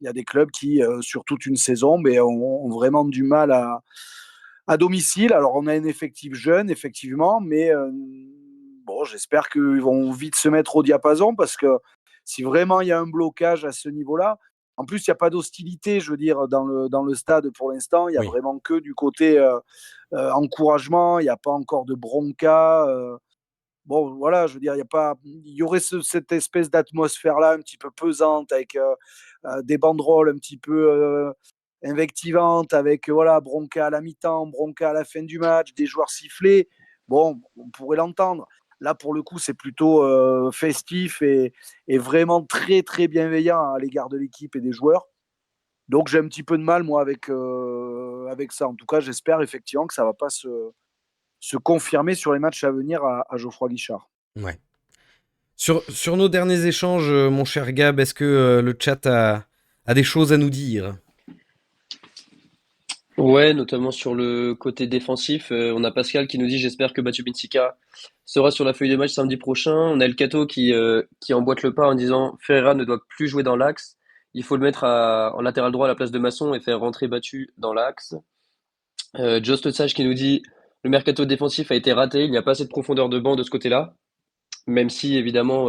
Il y a des clubs qui, sur toute une saison, ont vraiment du mal à domicile. Alors on a un effectif jeune, effectivement, mais bon, j'espère qu'ils vont vite se mettre au diapason parce que si vraiment il y a un blocage à ce niveau-là, en plus il n'y a pas d'hostilité, je veux dire, dans le stade pour l'instant. Il y a vraiment que du côté encouragement. Il n'y a pas encore de bronca. Bon, voilà, je veux dire, il y aurait cette espèce d'atmosphère-là un petit peu pesante avec des banderoles un petit peu invectivantes, avec voilà, bronca à la mi-temps, bronca à la fin du match, des joueurs sifflés. Bon, on pourrait l'entendre. Là, pour le coup, c'est plutôt festif et vraiment très, très bienveillant à l'égard de l'équipe et des joueurs. Donc, j'ai un petit peu de mal, moi, avec ça. En tout cas, j'espère effectivement que ça ne va pas se confirmer sur les matchs à venir à Geoffroy Guichard. Ouais. Sur nos derniers échanges, mon cher Gab, est-ce que le chat a des choses à nous dire? Ouais, notamment sur le côté défensif. On a Pascal qui nous dit j'espère que Batu Binsika sera sur la feuille de match samedi prochain. On a El Cato qui emboîte le pas en disant Ferreira ne doit plus jouer dans l'axe. Il faut le mettre en latéral droit à la place de Masson et faire rentrer Batu dans l'axe. Just Sage qui nous dit le mercato défensif a été raté. Il n'y a pas assez de profondeur de banc de ce côté-là. Même si évidemment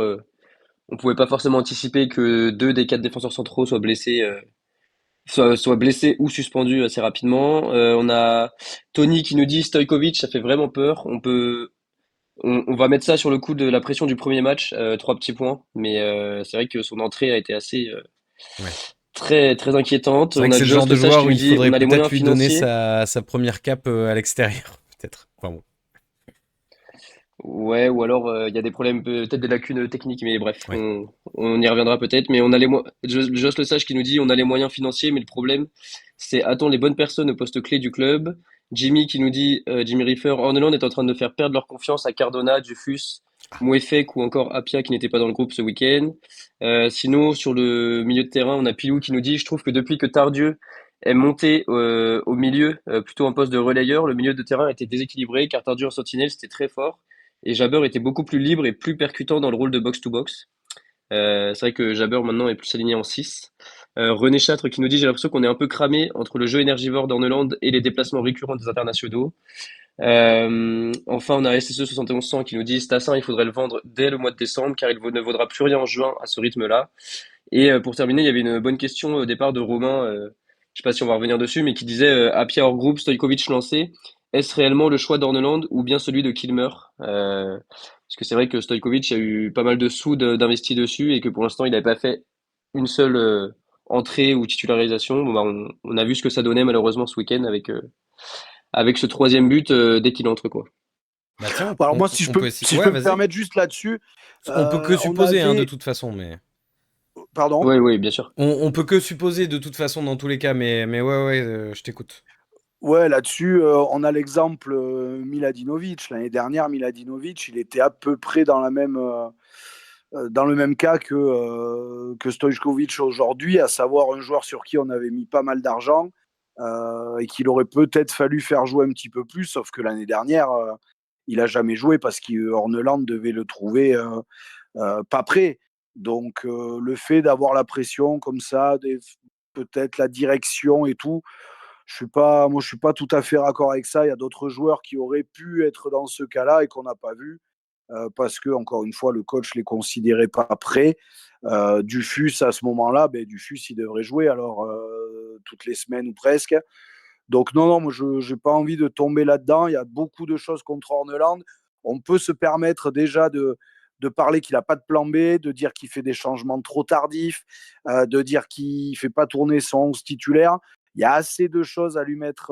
on pouvait pas forcément anticiper que 2 des 4 défenseurs centraux soient blessés. Soit blessé ou suspendu assez rapidement. On a Tony qui nous dit Stojkovic, ça fait vraiment peur. On va mettre ça sur le coup de la pression du premier match, 3 petits points. Mais c'est vrai que son entrée a été assez Ouais. très très inquiétante. C'est vrai On que a c'est le genre Just de Sage joueur qui où nous il dit faudrait on a les peut-être moyens lui donner financiers. sa première cape à l'extérieur, peut-être. Enfin bon. Ouais, ou alors il y a des problèmes, peut-être des lacunes techniques, mais bref, Ouais. on y reviendra peut-être. Mais on a Just Le Sage qui nous dit on a les moyens financiers, mais le problème, c'est attendre les bonnes personnes au poste clé du club. Jimmy qui nous dit Jimmy Riffer, Orneland est en train de faire perdre leur confiance à Cardona, Dufus, Mouefek ou encore Apia qui n'était pas dans le groupe ce week-end. Sinon, sur le milieu de terrain, on a Pilou qui nous dit je trouve que depuis que Tardieu est monté au milieu, plutôt en poste de relayeur, le milieu de terrain était déséquilibré car Tardieu en sentinelle c'était très fort. Et Jabber était beaucoup plus libre et plus percutant dans le rôle de box-to-box. C'est vrai que Jabber maintenant est plus aligné en 6. René Châtre qui nous dit j'ai l'impression qu'on est un peu cramé entre le jeu énergivore d'Orneland et les déplacements récurrents des internationaux. Enfin, on a SSE 7100 qui nous dit Stassin, il faudrait le vendre dès le mois de décembre car il ne vaudra plus rien en juin à ce rythme-là. Et pour terminer, il y avait une bonne question au départ de Romain, je sais pas si on va revenir dessus, mais qui disait Apia hors groupe, Stojkovic lancé. Est-ce réellement le choix d'Orneland ou bien celui de Kilmer? Parce que c'est vrai que Stojkovic a eu pas mal de sous d'investis dessus et que pour l'instant il n'avait pas fait une seule entrée ou titularisation. Bon, bah, on a vu ce que ça donnait malheureusement ce week-end avec ce troisième but dès qu'il entre quoi. Bah tiens, Alors moi, si je peux me permettre juste là-dessus, on peut que supposer de toute façon, mais. Pardon. Oui, bien sûr. On peut que supposer de toute façon dans tous les cas, mais ouais, je t'écoute. Ouais, là-dessus, on a l'exemple Miladinovic. L'année dernière, Miladinovic, il était à peu près dans le même cas que Stojkovic aujourd'hui, à savoir un joueur sur qui on avait mis pas mal d'argent et qu'il aurait peut-être fallu faire jouer un petit peu plus, sauf que l'année dernière, il n'a jamais joué parce qu'Orneland devait le trouver pas prêt. Donc le fait d'avoir la pression comme ça, peut-être la direction et tout, je suis pas tout à fait raccord avec ça. Il y a d'autres joueurs qui auraient pu être dans ce cas-là et qu'on n'a pas vu parce que encore une fois le coach les considérait pas prêts. Dufus à ce moment-là, Dufus il devrait jouer alors toutes les semaines ou presque. Donc non, moi je n'ai pas envie de tomber là-dedans. Il y a beaucoup de choses contre Orneland. On peut se permettre déjà de parler qu'il n'a pas de plan B, de dire qu'il fait des changements trop tardifs, de dire qu'il ne fait pas tourner son 11 titulaire. Il y a assez de choses à lui mettre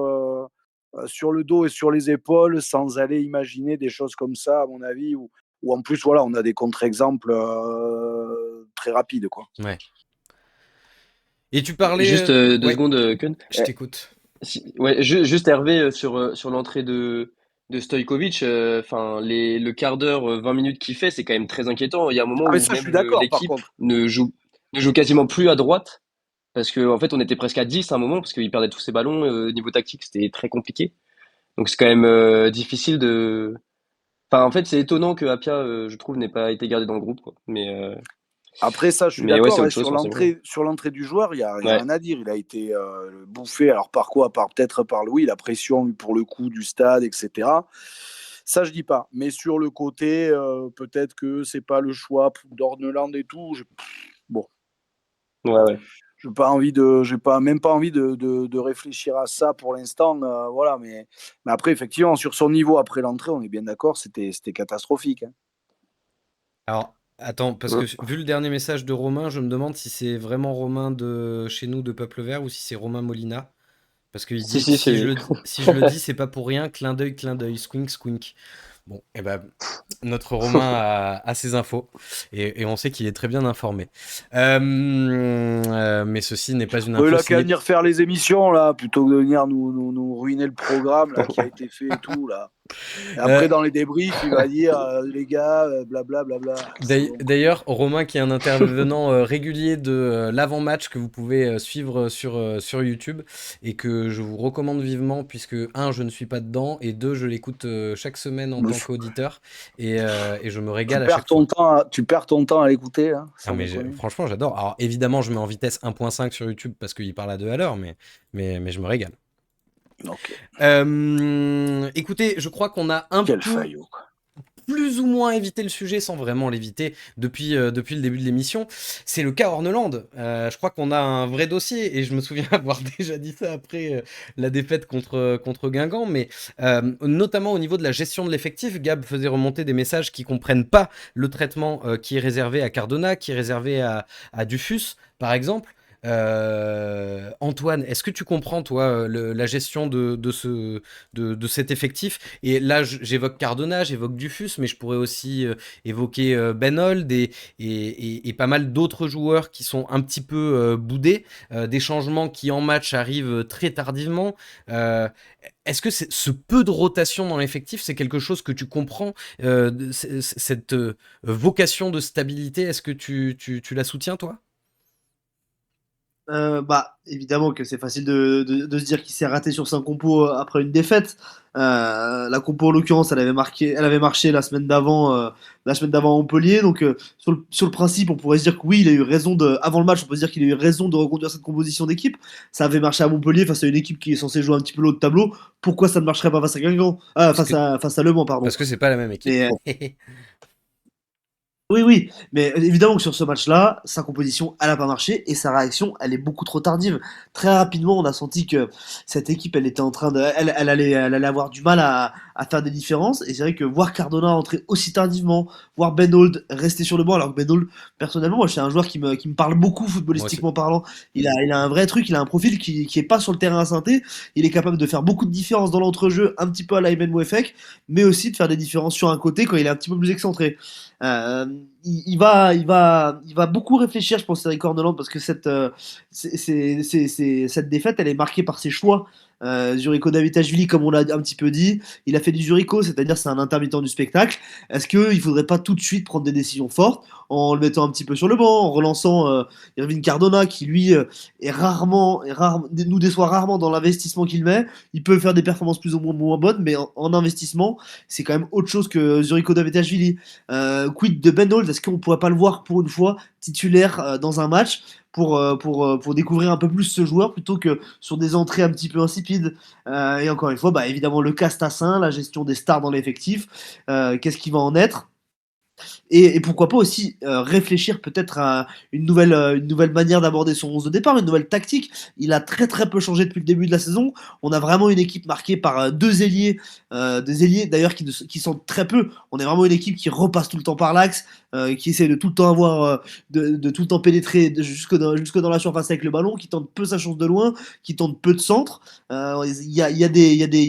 sur le dos et sur les épaules sans aller imaginer des choses comme ça, à mon avis, où en plus, voilà, on a des contre-exemples très rapides, quoi. Ouais. Et tu parlais... Juste 2 secondes, Kun. Je t'écoute. Ouais, juste Hervé sur l'entrée de Stojkovic, le quart d'heure, 20 minutes qu'il fait, c'est quand même très inquiétant. Il y a un moment où ça, je même suis d'accord, par l'équipe contre. ne joue. ne joue quasiment plus à droite parce qu'en fait, on était presque à 10 à un moment parce qu'il perdait tous ses ballons. Niveau tactique, c'était très compliqué. Donc c'est quand même difficile de. Enfin, en fait, c'est étonnant que Apia, je trouve, n'ait pas été gardé dans le groupe, quoi. Après ça, je suis Mais ouais, d'accord, c'est ouais, autre chose, sur forcément. l'entrée du joueur, il y a Ouais. rien à dire. Il a été bouffé, alors par quoi? Peut-être par Louis, la pression pour le coup du stade, etc. Ça, je dis pas. Mais sur le côté, peut-être que c'est pas le choix d'Orneland et tout. Bon, Ouais, ouais. j'ai pas même pas envie de réfléchir à ça pour l'instant. Voilà, mais après, effectivement, sur son niveau après l'entrée, on est bien d'accord, c'était catastrophique, hein. Alors, attends, parce que vu le dernier message de Romain, je me demande si c'est vraiment Romain de chez nous de Peuple Vert ou si c'est Romain Molina. Parce qu'il Si, dit si, c'est lui. si je le dis, c'est pas pour rien, clin d'œil, squink, squink. Bon, et ben, notre Romain a ses infos et on sait qu'il est très bien informé. Mais ceci n'est pas une Il info a qu'à signée. venir faire les émissions, là, plutôt que de venir nous ruiner le programme là, qui a été fait et tout. Là. Et Euh, après, dans les débriefs, il va dire les gars, blablabla. D'ailleurs, Romain, qui est un intervenant régulier de l'avant-match que vous pouvez suivre sur YouTube et que je vous recommande vivement puisque, un, je ne suis pas dedans et deux, je l'écoute chaque semaine en tant qu'auditeur et je me régale à chaque fois. Tu perds ton temps à l'écouter, hein, Ah, sans déconner. franchement, j'adore. Alors, évidemment, je mets en vitesse 1.5 sur YouTube parce qu'il parle à 2 à l'heure, mais je me régale. Ok. Écoutez, je crois qu'on a un Quel peu faillot, quoi. plus ou moins évité le sujet sans vraiment l'éviter depuis le début de l'émission. C'est le cas Orneland. Je crois qu'on a un vrai dossier et je me souviens avoir déjà dit ça après la défaite contre Guingamp, mais notamment au niveau de la gestion de l'effectif, Gab faisait remonter des messages qui comprennent pas le traitement qui est réservé à Cardona, qui est réservé à Dufus, par exemple. Antoine, est-ce que tu comprends, toi, la gestion de cet effectif? Et là, j'évoque Cardona, j'évoque Dufus, mais je pourrais aussi évoquer Ben Holt et pas mal d'autres joueurs qui sont un petit peu boudés, des changements qui en match arrivent très tardivement. Est-ce que ce peu de rotation dans l'effectif, c'est quelque chose que tu comprends, cette vocation de stabilité? Est-ce que tu la soutiens, toi? Bah, évidemment que c'est facile de se dire qu'il s'est raté sur sa compo après une défaite. La compo, en l'occurrence, elle avait marché la semaine d'avant à Montpellier. Donc, sur le principe, on pourrait se dire que oui, il a eu raison avant le match, on peut se dire qu'il a eu raison de reconduire cette composition d'équipe. Ça avait marché à Montpellier face à une équipe qui est censée jouer un petit peu l'autre tableau. Pourquoi ça ne marcherait pas face à Guingamp? Face à Le Mans, pardon. Parce que c'est pas la même équipe. Mais, oui, oui, mais évidemment que sur ce match-là, sa composition, elle n'a pas marché et sa réaction, elle est beaucoup trop tardive. Très rapidement, on a senti que cette équipe, elle était en train de, elle allait avoir du mal à faire des différences. Et c'est vrai que voir Cardona entrer aussi tardivement, voir Ben Holt rester sur le banc, alors que Ben Holt, personnellement, moi, c'est un joueur qui me parle beaucoup Moi aussi. footballistiquement parlant. Il a un vrai truc, il a un profil qui est pas sur le terrain à synthé. Il est capable de faire beaucoup de différences dans l'entrejeu, un petit peu à la Aymen Mouefek, mais aussi de faire des différences sur un côté quand il est un petit peu plus excentré. Euh, il va beaucoup réfléchir, je pense, Eric Horneland, parce que cette défaite, elle est marquée par ses choix. Zurico Davitashvili, comme on l'a un petit peu dit, il a fait du Zurico, c'est-à-dire c'est un intermittent du spectacle. Est-ce qu'il ne faudrait pas tout de suite prendre des décisions fortes en le mettant un petit peu sur le banc, en relançant Irving Cardona, qui lui nous déçoit rarement dans l'investissement qu'il met. Il peut faire des performances plus ou moins bonnes, mais en investissement, c'est quand même autre chose que Zurico Davitashvili. Quid de Ben Holt, est-ce qu'on pourrait pas le voir pour une fois titulaire dans un match pour découvrir un peu plus ce joueur plutôt que sur des entrées un petit peu insipides. Et encore une fois, bah, évidemment, le Castassin, la gestion des stars dans l'effectif, qu'est-ce qui va en être? Et pourquoi pas aussi réfléchir peut-être à une nouvelle manière d'aborder son 11 de départ, une nouvelle tactique. Il a très très peu changé depuis le début de la saison. On a vraiment une équipe marquée par deux ailiers, des ailiers d'ailleurs qui sont très peu. On est vraiment une équipe qui repasse tout le temps par l'axe, qui essaie de tout le temps avoir, de tout le temps pénétrer jusque dans la surface avec le ballon, qui tente peu sa chance de loin, qui tente peu de centre. Il y a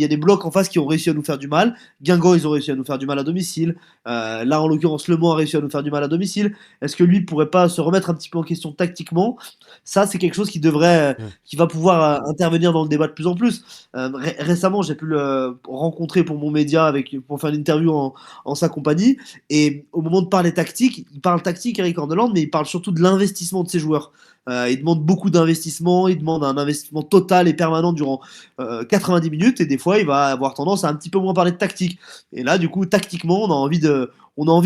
des blocs en face qui ont réussi à nous faire du mal. Guingamp, ils ont réussi à nous faire du mal à domicile. Là, en l'occurrence, Le Mans a réussi à nous faire du mal à domicile. Est-ce que lui pourrait pas se remettre un petit peu en question tactiquement? Ça, c'est quelque chose qui va pouvoir intervenir dans le débat de plus en plus. Récemment, j'ai pu le rencontrer pour mon média pour faire une interview en sa compagnie. Et au moment de parler tactique, il parle tactique, Eric Orneland, mais il parle surtout de l'investissement de ses joueurs. Il demande beaucoup d'investissement, il demande un investissement total et permanent durant 90 minutes, et des fois, il va avoir tendance à un petit peu moins parler de tactique. Et là, du coup, tactiquement, on a envie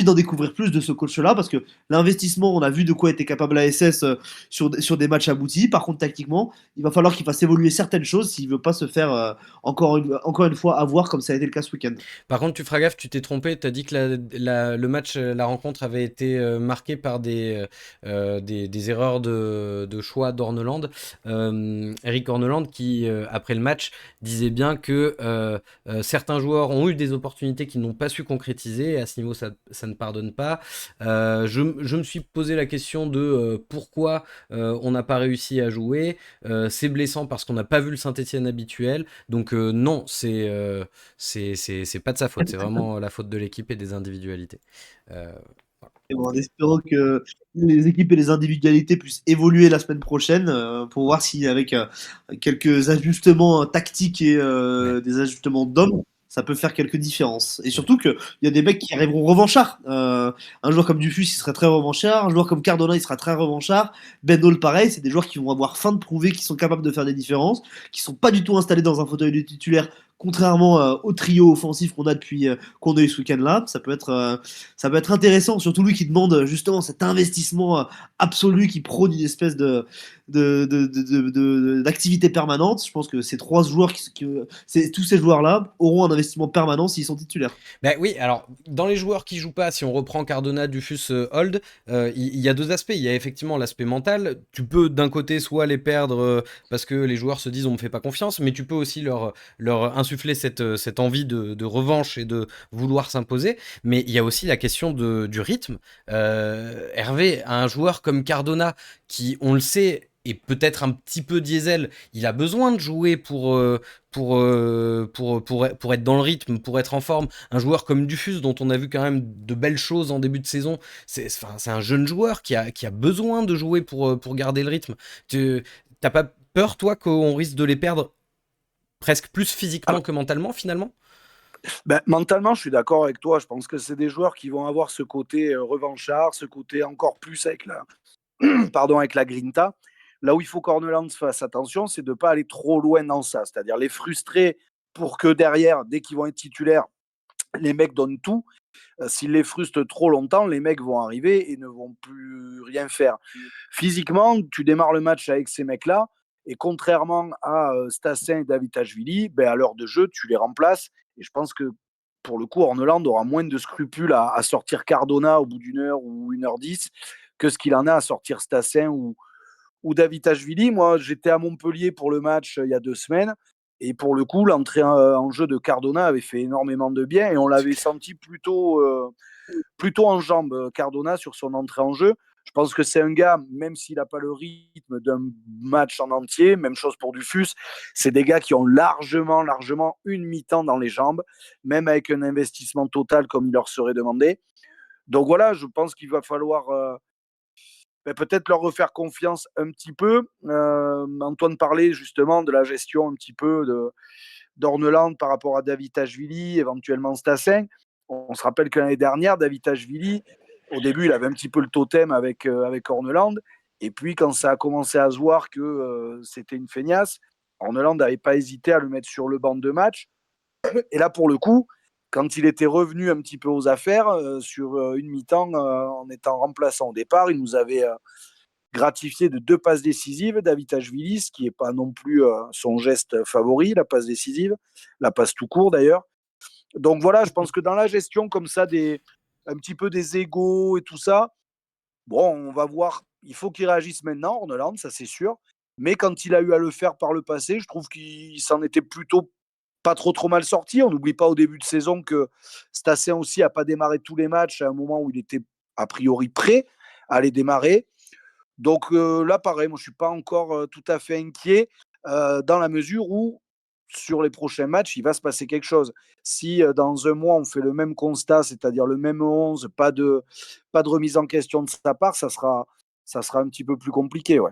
d'en découvrir plus de ce coach-là, parce que l'investissement, on a vu de quoi était capable l'ASS sur des matchs aboutis. Par contre, tactiquement, il va falloir qu'il fasse évoluer certaines choses s'il veut pas se faire encore une fois avoir comme ça a été le cas ce week-end. Par contre, tu feras gaffe, tu t'es trompé. Tu as dit que le match, la rencontre avait été marquée par des erreurs de choix d'Orneland. Eric Orneland qui, après le match, disait bien que certains joueurs ont eu des opportunités qu'ils n'ont pas su concrétiser. Et à ce niveau, ça ne pardonne pas. Je me suis posé la question de pourquoi on n'a pas réussi à jouer. C'est blessant parce qu'on n'a pas vu le Saint-Etienne habituel. Donc non, c'est pas de sa faute, c'est vraiment la faute de l'équipe et des individualités. Et en espérant que les équipes et les individualités puissent évoluer la semaine prochaine pour voir si avec quelques ajustements tactiques et des ajustements d'hommes, ça peut faire quelques différences. Et surtout qu'il y a des mecs qui arriveront revanchards. Un joueur comme Dufus, il serait très revanchard. Un joueur comme Cardona, il sera très revanchard. Ben Hall, pareil. C'est des joueurs qui vont avoir faim de prouver qu'ils sont capables de faire des différences, qui sont pas du tout installés dans un fauteuil de titulaire, contrairement au trio offensif qu'on a qu'on a eu ce week-end-là. Ça peut être intéressant, surtout lui qui demande justement cet investissement absolu, qui prône une espèce d'activité permanente. Je pense que ces trois joueurs, tous ces joueurs-là auront un investissement permanent s'ils sont titulaires. Ben oui, alors dans les joueurs qui jouent pas, si on reprend Cardona, Dufus, Hold, il y a deux aspects. Il y a effectivement l'aspect mental. Tu peux d'un côté soit les perdre parce que les joueurs se disent on me fait pas confiance, mais tu peux aussi leur insuffler cette envie de revanche et de vouloir s'imposer. Mais il y a aussi la question du rythme. Hervé, un joueur comme Cardona, qui, on le sait, est peut-être un petit peu diesel, il a besoin de jouer pour être dans le rythme, pour être en forme. Un joueur comme Dufus, dont on a vu quand même de belles choses en début de saison, c'est un jeune joueur qui a besoin de jouer pour garder le rythme. T'as pas peur, toi, qu'on risque de les perdre presque plus physiquement que mentalement, finalement? Mentalement, je suis d'accord avec toi. Je pense que c'est des joueurs qui vont avoir ce côté revanchard, ce côté encore plus avec avec la grinta. Là où il faut qu'Orneland fasse attention, c'est de ne pas aller trop loin dans ça. C'est-à-dire les frustrer pour que derrière, dès qu'ils vont être titulaires, les mecs donnent tout. S'ils les frustrent trop longtemps, les mecs vont arriver et ne vont plus rien faire. Physiquement, tu démarres le match avec ces mecs-là, et contrairement à Stassin et Davitashvili, à l'heure de jeu, tu les remplaces. Et je pense que pour le coup, Orneland aura moins de scrupules à sortir Cardona au bout d'une heure ou 1h10 que ce qu'il en a à sortir Stassin ou Davitashvili. Moi, j'étais à Montpellier pour le match il y a 2 semaines. Et pour le coup, l'entrée en jeu de Cardona avait fait énormément de bien et on l'avait senti plutôt en jambes, Cardona, sur son entrée en jeu. Je pense que c'est un gars, même s'il n'a pas le rythme d'un match en entier, même chose pour Dufus, c'est des gars qui ont largement une mi-temps dans les jambes, même avec un investissement total comme il leur serait demandé. Donc voilà, je pense qu'il va falloir peut-être leur refaire confiance un petit peu. Antoine parlait justement de la gestion un petit peu d'Orneland par rapport à Davitashvili, éventuellement Stassin. On se rappelle que l'année dernière, Davitashvili, au début, il avait un petit peu le totem avec Orneland. Et puis, quand ça a commencé à se voir que c'était une feignasse, Orneland n'avait pas hésité à le mettre sur le banc de match. Et là, pour le coup, quand il était revenu un petit peu aux affaires, sur une mi-temps, en étant remplaçant au départ, il nous avait gratifié de 2 passes décisives, Davitashvili, ce qui n'est pas non plus son geste favori, la passe décisive, la passe tout court d'ailleurs. Donc voilà, je pense que dans la gestion comme ça, un petit peu des égos et tout ça, bon, on va voir. Il faut qu'il réagisse maintenant, Orneland, ça c'est sûr. Mais quand il a eu à le faire par le passé, je trouve qu'il s'en était plutôt pas trop mal sorti. On n'oublie pas au début de saison que Stassin aussi n'a pas démarré tous les matchs à un moment où il était a priori prêt à les démarrer. Donc là, pareil, moi je ne suis pas encore tout à fait inquiet dans la mesure où sur les prochains matchs, il va se passer quelque chose. Si dans un mois, on fait le même constat, c'est-à-dire le même 11, pas de remise en question de sa part, ça sera un petit peu plus compliqué. Ouais.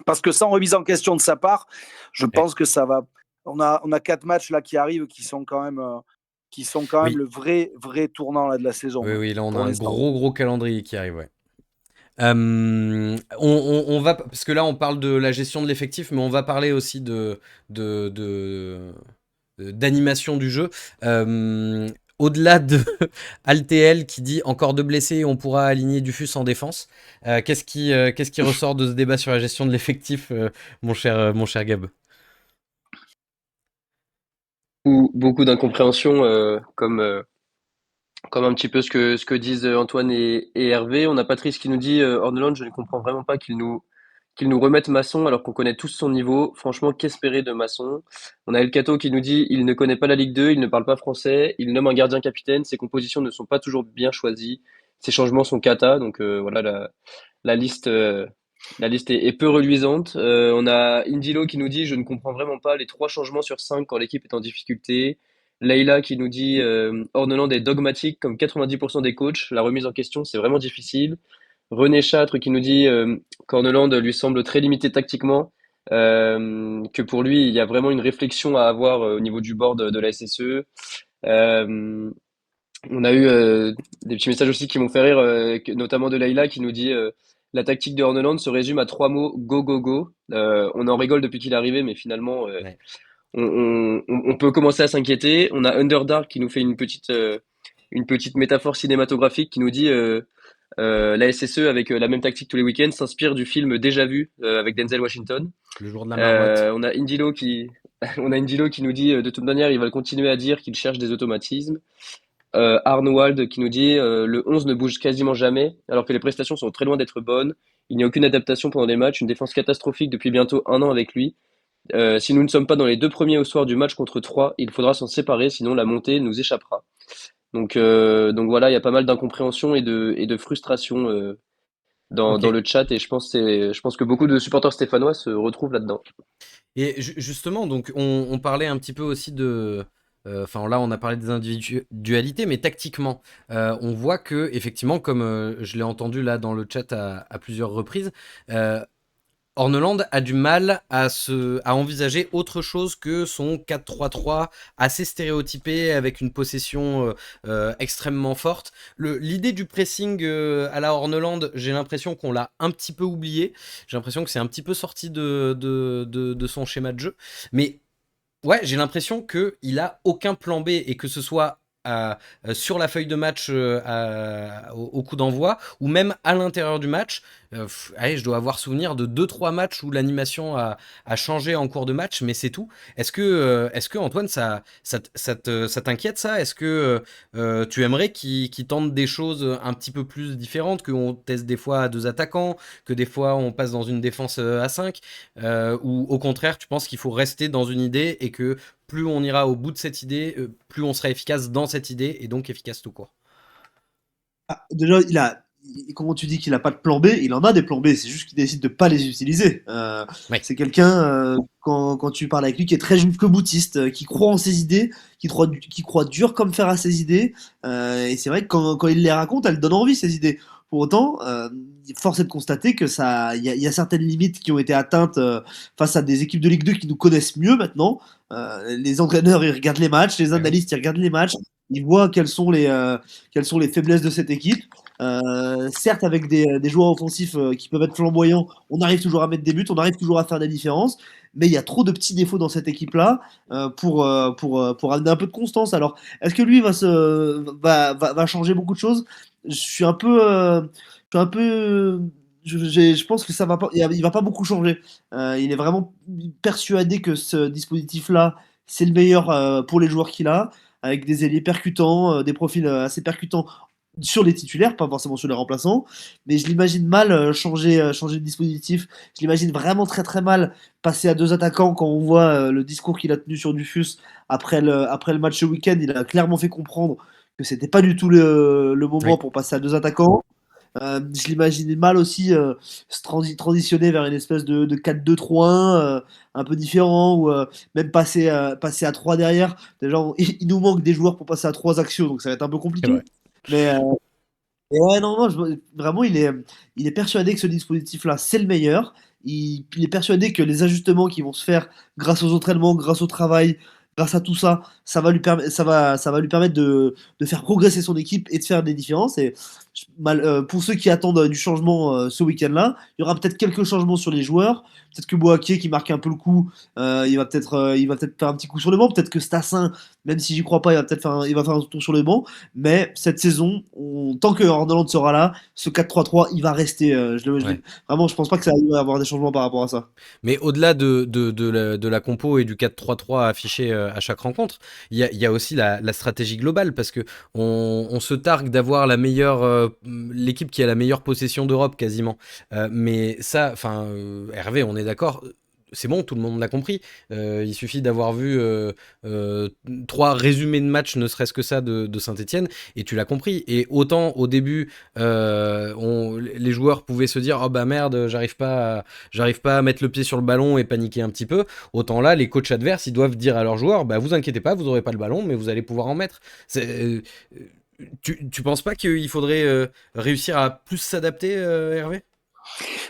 Parce que sans remise en question de sa part, je pense que ça va. On a 4 matchs là qui arrivent qui sont quand même, Oui. le vrai tournant là, de la saison. Oui, là on a pour un l'instant. gros calendrier qui arrive, ouais. On va, parce que là on parle de la gestion de l'effectif, mais on va parler aussi d'animation du jeu. Au-delà de Altel qui dit encore 2 blessés, on pourra aligner Dufus en défense. Qu'est-ce qui ressort de ce débat sur la gestion de l'effectif, mon cher Gab? Beaucoup d'incompréhension, comme un petit peu ce que disent Antoine et Hervé. On a Patrice qui nous dit Horneland, je ne comprends vraiment pas qu'il nous remette Masson alors qu'on connaît tous son niveau. Franchement, qu'espérer de Masson? On a El Cato qui nous dit il ne connaît pas la Ligue 2, il ne parle pas français, il nomme un gardien capitaine, ses compositions ne sont pas toujours bien choisies, ses changements sont cata. Donc voilà, la liste, la liste est peu reluisante. On a Indilo qui nous dit je ne comprends vraiment pas les 3 changements sur 5 quand l'équipe est en difficulté. Leïla qui nous dit Horneland est dogmatique comme 90% des coachs. La remise en question, c'est vraiment difficile. René Châtre qui nous dit qu'Horneland lui semble très limité tactiquement, que pour lui, il y a vraiment une réflexion à avoir au niveau du board de la SSE. Euh, on a eu des petits messages aussi qui m'ont fait rire, notamment de Leïla qui nous dit la tactique de Horneland se résume à 3 mots go, go, go. On en rigole depuis qu'il est arrivé, mais finalement, Ouais. on peut commencer à s'inquiéter. On a Underdark qui nous fait une petite métaphore cinématographique qui nous dit la SSE avec la même tactique tous les week-ends s'inspire du film Déjà Vu avec Denzel Washington. Le jour de la marmotte. On a Indilo qui, on a Indilo qui nous dit de toute manière, ils veulent continuer à dire qu'ils cherchent des automatismes. Arnold qui nous dit le 11 ne bouge quasiment jamais, alors que les prestations sont très loin d'être bonnes. Il n'y a aucune adaptation pendant les matchs, une défense catastrophique depuis bientôt 1 an avec lui. Si nous ne sommes pas dans les 2 premiers au soir du match contre 3, il faudra s'en séparer, sinon la montée nous échappera. Donc voilà, il y a pas mal d'incompréhension et de frustration Ok. dans le chat, et je pense que beaucoup de supporters stéphanois se retrouvent là-dedans. Et justement, donc on parlait un petit peu aussi de. Enfin là, on a parlé des individualités, mais tactiquement, on voit que effectivement, comme je l'ai entendu là dans le chat à plusieurs reprises, Horneland a du mal à envisager autre chose que son 4-3-3 assez stéréotypé avec une possession extrêmement forte. L'idée du pressing à la Horneland, j'ai l'impression qu'on l'a un petit peu oublié. J'ai l'impression que c'est un petit peu sorti de son schéma de jeu. Mais ouais, j'ai l'impression qu'il a aucun plan B et que ce soit sur la feuille de match au coup d'envoi ou même à l'intérieur du match. Allez, je dois avoir souvenir de 2-3 matchs où l'animation a changé en cours de match, mais c'est tout. Est-ce que Antoine, ça t'inquiète ça? Est-ce que tu aimerais qu'il tente des choses un petit peu plus différentes, qu'on teste des fois à 2 attaquants, que des fois on passe dans une défense à 5, ou au contraire, tu penses qu'il faut rester dans une idée et que plus on ira au bout de cette idée, plus on sera efficace dans cette idée et donc efficace tout court. Déjà, comment tu dis qu'il a pas de plan B? Il en a des plans B, c'est juste qu'il décide de pas les utiliser. Ouais. C'est quelqu'un, quand tu parles avec lui, qui est très jusque-boutiste, qui croit en ses idées, qui croit dur comme fer à ses idées. Et c'est vrai que quand il les raconte, elles donnent envie, ces idées. Pour autant, force est de constater que il y a certaines limites qui ont été atteintes face à des équipes de Ligue 2 qui nous connaissent mieux maintenant. Les entraîneurs, ils regardent les matchs, les analystes, ils regardent les matchs, ils voient quelles sont les faiblesses de cette équipe. Certes, avec des joueurs offensifs qui peuvent être flamboyants, on arrive toujours à mettre des buts, on arrive toujours à faire des différences, mais il y a trop de petits défauts dans cette équipe-là pour amener un peu de constance. Alors, est-ce que lui va changer beaucoup de choses? Je suis un peu, je pense que ça va pas, il va pas beaucoup changer. Il est vraiment persuadé que ce dispositif-là, c'est le meilleur pour les joueurs qu'il a, avec des ailiers percutants, des profils assez percutants sur les titulaires, pas forcément sur les remplaçants, mais je l'imagine mal changer de dispositif. Je l'imagine vraiment très très mal passer à 2 attaquants quand on voit le discours qu'il a tenu sur Dufus après le match ce week-end. Il a clairement fait comprendre que c'était pas du tout le moment pour passer à 2 attaquants. Je l'imaginais mal aussi transitionner vers une espèce de 4-2-3-1 un peu différent ou même passer à 3 derrière. Déjà, il nous manque des joueurs pour passer à 3 actions, donc ça va être un peu C'est vrai. compliqué. Mais ouais, non, non, vraiment, il est persuadé que ce dispositif-là, c'est le meilleur. Il est persuadé que les ajustements qui vont se faire grâce aux entraînements, grâce au travail, grâce à tout ça, ça va lui permettre de faire progresser son équipe et de faire des différences. Et pour ceux qui attendent du changement ce week-end-là, il y aura peut-être quelques changements sur les joueurs. Peut-être que Boaké, qui marque un peu le coup, il va peut-être faire un petit coup sur le banc. Peut-être que Stassin, même si j'y crois pas, il va faire un tour sur le banc. Mais cette saison, tant que Horneland sera là, ce 4-3-3, il va rester. Ouais. Vraiment, je pense pas que ça va y avoir des changements par rapport à ça. Mais au-delà de la compo et du 4-3-3 affiché à chaque rencontre, il y a aussi la stratégie globale parce que on se targue d'avoir l'équipe qui a la meilleure possession d'Europe quasiment. Mais ça, enfin, Hervé, on est d'accord. C'est bon, tout le monde l'a compris. Il suffit d'avoir vu 3 résumés de match, ne serait-ce que ça, de Saint-Etienne, et tu l'as compris. Et autant au début, les joueurs pouvaient se dire « Oh bah merde, j'arrive pas à mettre le pied sur le ballon et paniquer un petit peu », autant là, les coachs adverses, ils doivent dire à leurs joueurs « Bah vous inquiétez pas, vous aurez pas le ballon, mais vous allez pouvoir en mettre ». Tu penses pas qu'il faudrait réussir à plus s'adapter, Hervé?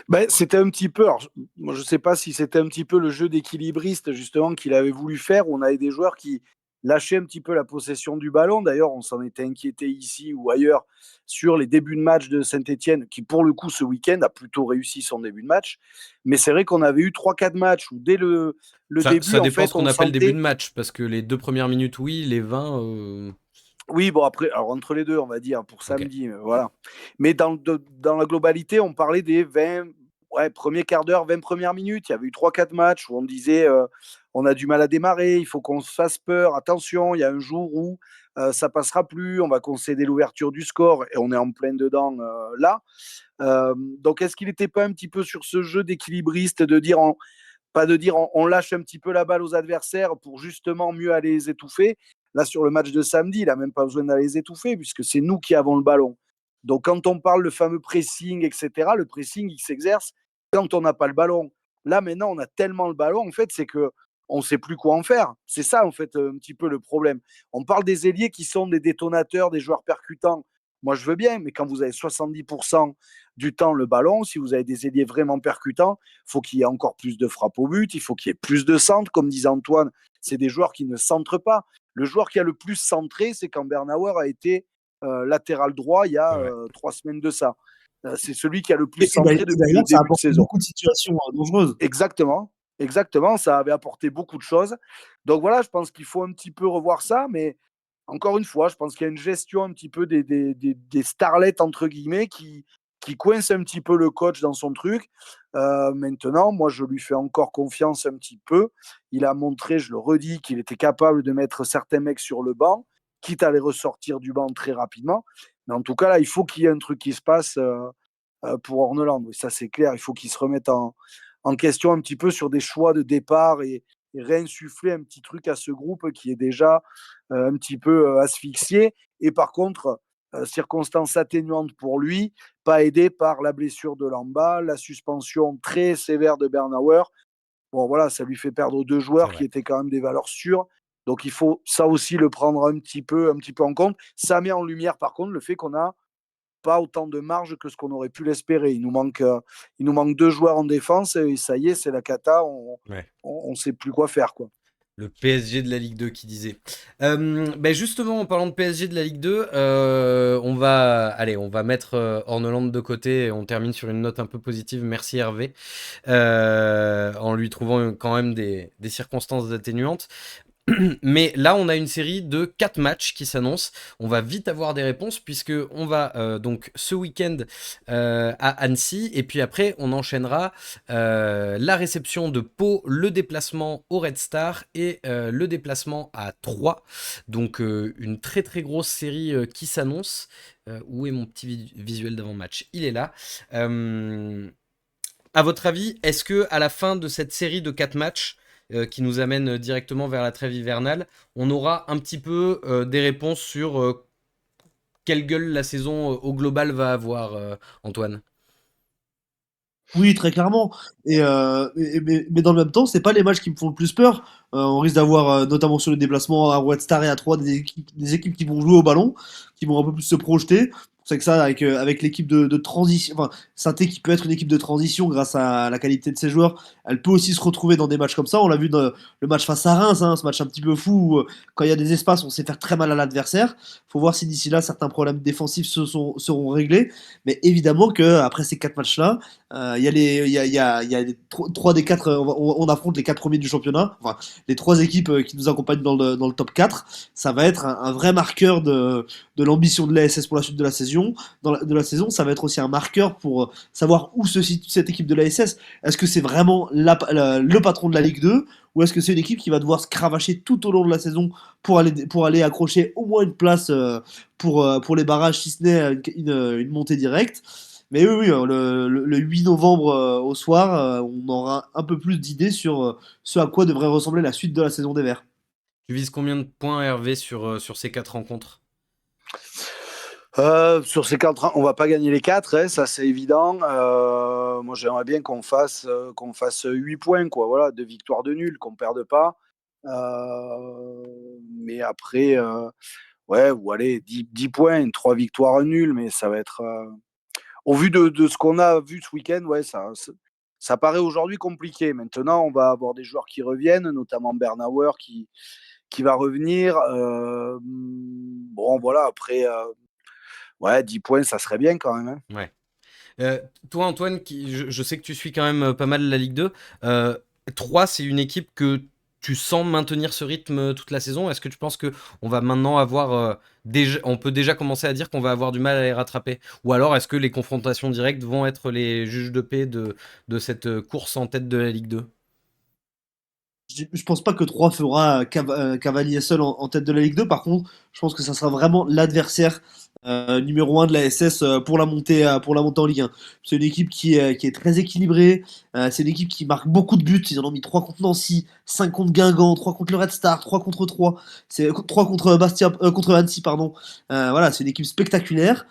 Ben, c'était un petit peu, alors, moi je sais pas si c'était un petit peu le jeu d'équilibriste justement qu'il avait voulu faire, où on avait des joueurs qui lâchaient un petit peu la possession du ballon. D'ailleurs, on s'en était inquiété ici ou ailleurs sur les débuts de match de Saint-Etienne, qui pour le coup ce week-end a plutôt réussi son début de match. Mais c'est vrai qu'on avait eu 3-4 matchs où dès le début, Ça en dépend fait, ce qu'on on appelle début de sentait. match, parce que les 2 premières minutes, oui, les 20, Oui, bon, après, alors entre les deux, on va dire, pour ok. samedi, voilà. Mais dans la globalité, on parlait des 20, ouais, premier quart d'heure, 20 premières minutes. Il y avait eu 3-4 matchs où on disait on a du mal à démarrer, il faut qu'on se fasse peur, attention, il y a un jour où ça passera plus, on va concéder l'ouverture du score et on est en plein dedans là. Donc, est-ce qu'il n'était pas un petit peu sur ce jeu d'équilibriste de dire pas de dire on lâche un petit peu la balle aux adversaires pour justement mieux aller les étouffer. Là, sur le match de samedi, il n'a même pas besoin d'aller les étouffer puisque c'est nous qui avons le ballon. Donc, quand on parle de fameux pressing, etc., le pressing, il s'exerce quand on n'a pas le ballon. Là, maintenant, on a tellement le ballon, en fait, c'est que on ne sait plus quoi en faire. C'est ça, en fait, un petit peu le problème. On parle des ailiers qui sont des détonateurs, des joueurs percutants. Moi, je veux bien, mais quand vous avez 70% du temps le ballon, si vous avez des ailiers vraiment percutants, il faut qu'il y ait encore plus de frappes au but, il faut qu'il y ait plus de centres. Comme disait Antoine, c'est des joueurs qui ne centrent pas. Le joueur qui a le plus centré, c'est quand Bernauer a été latéral droit il y a Ouais. 3 semaines de ça. C'est celui qui a le plus centré Et depuis le d'ailleurs, ça début de apporte saison. beaucoup de situations dangereuses. Exactement, exactement, ça avait apporté beaucoup de choses. Donc voilà, je pense qu'il faut un petit peu revoir ça, mais encore une fois, je pense qu'il y a une gestion un petit peu des starlets, entre guillemets, qui coince un petit peu le coach dans son truc. Maintenant, moi, je lui fais encore confiance un petit peu. Il a montré, je le redis, qu'il était capable de mettre certains mecs sur le banc, quitte à les ressortir du banc très rapidement. Mais en tout cas, là, il faut qu'il y ait un truc qui se passe pour Orneland. Oui, ça, c'est clair. Il faut qu'il se remette en question un petit peu sur des choix de départ et réinsuffler un petit truc à ce groupe qui est déjà un petit peu asphyxié. Et par contre, circonstance atténuante pour lui, pas aidé par la blessure de Lamba, la suspension très sévère de Bernauer. Bon, voilà, ça lui fait perdre 2 joueurs C'est qui vrai. étaient quand même des valeurs sûres. Donc, il faut ça aussi le prendre un petit peu en compte. Ça met en lumière, par contre, le fait qu'on a pas autant de marge que ce qu'on aurait pu l'espérer. Il nous manque 2 joueurs en défense et ça y est, c'est la cata. Ouais. On sait plus quoi faire, quoi. Le PSG de la Ligue 2 qui disait. Ben justement, en parlant de PSG de la Ligue 2, on va mettre Orneland de côté et on termine sur une note un peu positive. Merci Hervé. En lui trouvant quand même des circonstances atténuantes. Mais là, on a une série de 4 matchs qui s'annoncent. On va vite avoir des réponses puisque on va donc ce week-end à Annecy et puis après on enchaînera la réception de Pau, le déplacement au Red Star et le déplacement à Troyes. Donc une très très grosse série qui s'annonce. Où est mon petit visuel d'avant-match? Il est là. À votre avis, est-ce que à la fin de cette série de 4 matchs qui nous amène directement vers la trêve hivernale, on aura un petit peu des réponses sur quelle gueule la saison au global va avoir, Antoine? Oui, très clairement. Mais dans le même temps, c'est pas les matchs qui me font le plus peur. On risque d'avoir, notamment sur les déplacements à Red Star et à 3, des équipes qui vont jouer au ballon, qui vont un peu plus se projeter. C'est que ça, avec l'équipe de transition, enfin, Saint-Étienne qui peut être une équipe de transition grâce à la qualité de ses joueurs, elle peut aussi se retrouver dans des matchs comme ça. On l'a vu dans le match face à Reims, hein, ce match un petit peu fou, où, quand il y a des espaces, on sait faire très mal à l'adversaire. Faut voir si d'ici là, certains problèmes défensifs seront réglés. Mais évidemment que après ces 4 matchs-là, il y a les 3 des 4, on affronte les 4 premiers du championnat, enfin les 3 équipes qui nous accompagnent dans le top 4. Ça va être un vrai marqueur de l'ambition de l'ASS pour la suite de la saison. De la saison, ça va être aussi un marqueur pour savoir où se situe cette équipe de l'ASS. Est-ce que c'est vraiment le patron de la Ligue 2 ou est-ce que c'est une équipe qui va devoir se cravacher tout au long de la saison pour aller accrocher au moins une place pour les barrages, si ce n'est une montée directe. Mais oui, oui, le 8 novembre au soir, on aura un peu plus d'idées sur ce à quoi devrait ressembler la suite de la saison des Verts. Tu vises combien de points, Hervé, sur ces 4 rencontres? Sur ces 4 ans, on va pas gagner les 4, hein, ça c'est évident. Moi j'aimerais bien qu'on fasse 8 points, quoi. Voilà, 2 victoires, 2 nuls, qu'on perde pas. Mais après, ouais, ou allez, 10 points, 3 victoires, 1 nul, mais ça va être. Au vu de ce qu'on a vu ce week-end, ouais, ça paraît aujourd'hui compliqué. Maintenant, on va avoir des joueurs qui reviennent, notamment Bernauer qui va revenir. Bon, voilà, après, ouais, 10 points, ça serait bien quand même, hein. Ouais. Toi, Antoine, je sais que tu suis quand même pas mal la Ligue 2. 3, c'est une équipe que tu sens maintenir ce rythme toute la saison. Est-ce que tu penses que on va maintenant avoir on peut déjà commencer à dire qu'on va avoir du mal à les rattraper? Ou alors est-ce que les confrontations directes vont être les juges de paix de cette course en tête de la Ligue 2? Je pense pas que 3 fera cavalier seul en tête de la Ligue 2. Par contre, je pense que ça sera vraiment l'adversaire numéro 1 de la SS pour la montée en Ligue 1. C'est une équipe qui est très équilibrée. C'est une équipe qui marque beaucoup de buts. Ils en ont mis 3 contre Nancy, 5 contre Guingamp, 3 contre le Red Star, 3 contre 3. C'est 3 contre Bastia, contre Annecy, pardon. Voilà, c'est une équipe spectaculaire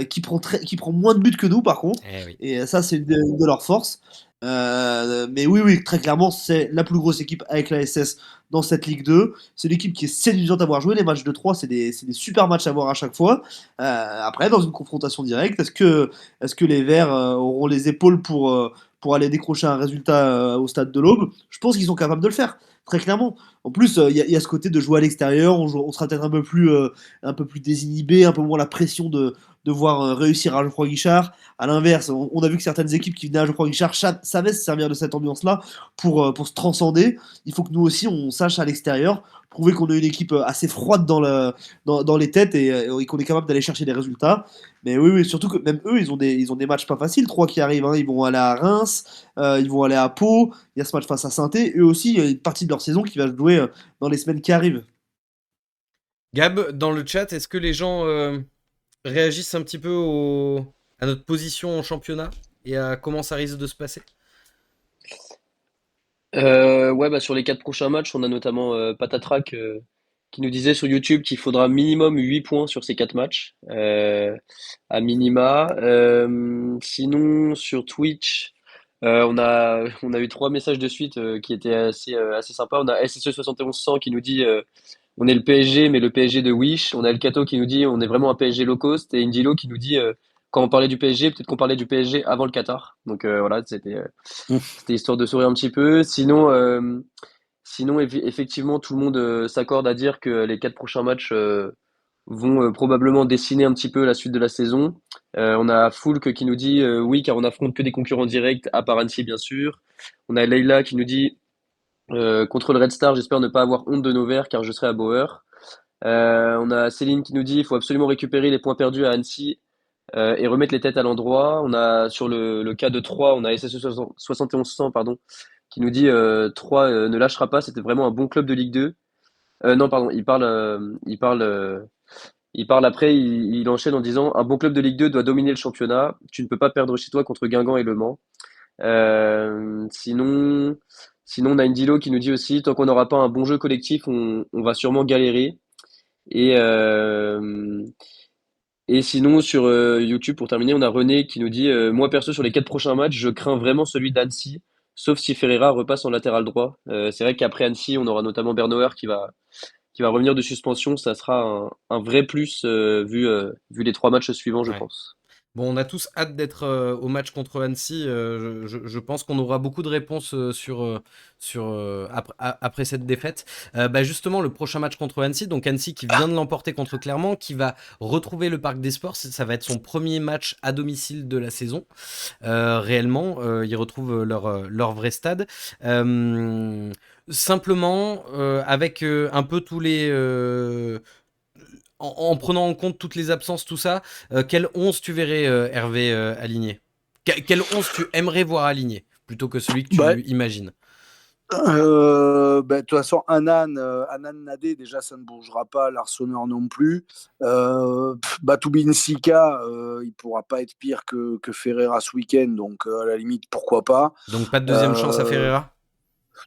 qui prend moins de buts que nous, par contre. Eh oui. Et ça, c'est une de leurs forces. Mais oui, oui, très clairement, c'est la plus grosse équipe avec la SS dans cette Ligue 2. C'est l'équipe qui est séduisante à voir jouer. Les matchs de 3, c'est des super matchs à voir à chaque fois. Après, dans une confrontation directe, est-ce que les Verts auront les épaules pour aller décrocher un résultat au stade de l'Aube? Je pense qu'ils sont capables de le faire, très clairement. En plus, il y a ce côté de jouer à l'extérieur. On sera peut-être un peu plus désinhibé, un peu moins la pression de devoir réussir à Geoffroy Guichard. À l'inverse, on a vu que certaines équipes qui venaient à Geoffroy Guichard savaient se servir de cette ambiance-là pour se transcender. Il faut que nous aussi, on sache à l'extérieur prouver qu'on est une équipe assez froide dans les têtes et qu'on est capable d'aller chercher des résultats. Mais oui, oui, surtout que même eux, ils ont des matchs pas faciles, 3 qui arrivent, hein. Ils vont aller à Reims, ils vont aller à Pau, il y a ce match face à Saint-Étienne. Eux aussi, il y a une partie de leur saison qui va se jouer dans les semaines qui arrivent. Gab, dans le chat, est-ce que les gens réagissent un petit peu à notre position en championnat et à comment ça risque de se passer? Ouais, bah sur les 4 prochains matchs, on a notamment Patatrac qui nous disait sur YouTube qu'il faudra minimum 8 points sur ces 4 matchs, à minima. Sinon, sur Twitch, on a eu 3 messages de suite qui étaient assez sympas. On a SSE 7100 qui nous dit on est le PSG, mais le PSG de Wish. On a El Cato qui nous dit on est vraiment un PSG low cost. Et Indilo qui nous dit quand on parlait du PSG, peut-être qu'on parlait du PSG avant le Qatar. Donc voilà, c'était histoire de sourire un petit peu. Sinon, effectivement, tout le monde s'accorde à dire que les 4 prochains matchs vont probablement dessiner un petit peu la suite de la saison. On a Foulk qui nous dit oui, car on affronte que des concurrents directs, à part Annecy, bien sûr. On a Leila qui nous dit contre le Red Star, j'espère ne pas avoir honte de nos verts, car je serai à Bauer. On a Céline qui nous dit il faut absolument récupérer les points perdus à Annecy et remettre les têtes à l'endroit. On a sur le cas de 3, on a SSE 7100 pardon, qui nous dit 3 ne lâchera pas, c'était vraiment un bon club de Ligue 2. Non, pardon, il parle après, il enchaîne en disant un bon club de Ligue 2 doit dominer le championnat. Tu ne peux pas perdre chez toi contre Guingamp et Le Mans. Sinon, on a Indilo qui nous dit aussi tant qu'on n'aura pas un bon jeu collectif, on va sûrement galérer. Et, Et sinon, sur YouTube, pour terminer, on a René qui nous dit moi perso, sur les 4 prochains matchs, je crains vraiment celui d'Annecy, sauf si Ferreira repasse en latéral droit. C'est vrai qu'après Annecy, on aura notamment Bernauer qui va revenir de suspension. Ça sera un vrai plus vu les 3 matchs suivants, je Ouais. pense. Bon, on a tous hâte d'être au match contre Annecy. Je pense qu'on aura beaucoup de réponses après cette défaite. Bah justement, le prochain match contre Annecy, donc Annecy qui vient de l'emporter contre Clermont, qui va retrouver le Parc des Sports. Ça va être son premier match à domicile de la saison. Réellement, ils retrouvent leur vrai stade. Simplement, avec un peu tous les... en prenant en compte toutes les absences, tout ça, quel 11 tu verrais, Hervé, aligné? Quel 11 tu aimerais voir aligné, plutôt que celui que Bah, tu imagines? de toute façon, Anan Nadé, déjà, ça ne bougera pas. Larsonneur non plus. Batoubin Sika, il pourra pas être pire que Ferreira ce week-end. Donc, à la limite, pourquoi pas. Donc pas de deuxième chance à Euh, Ferreira?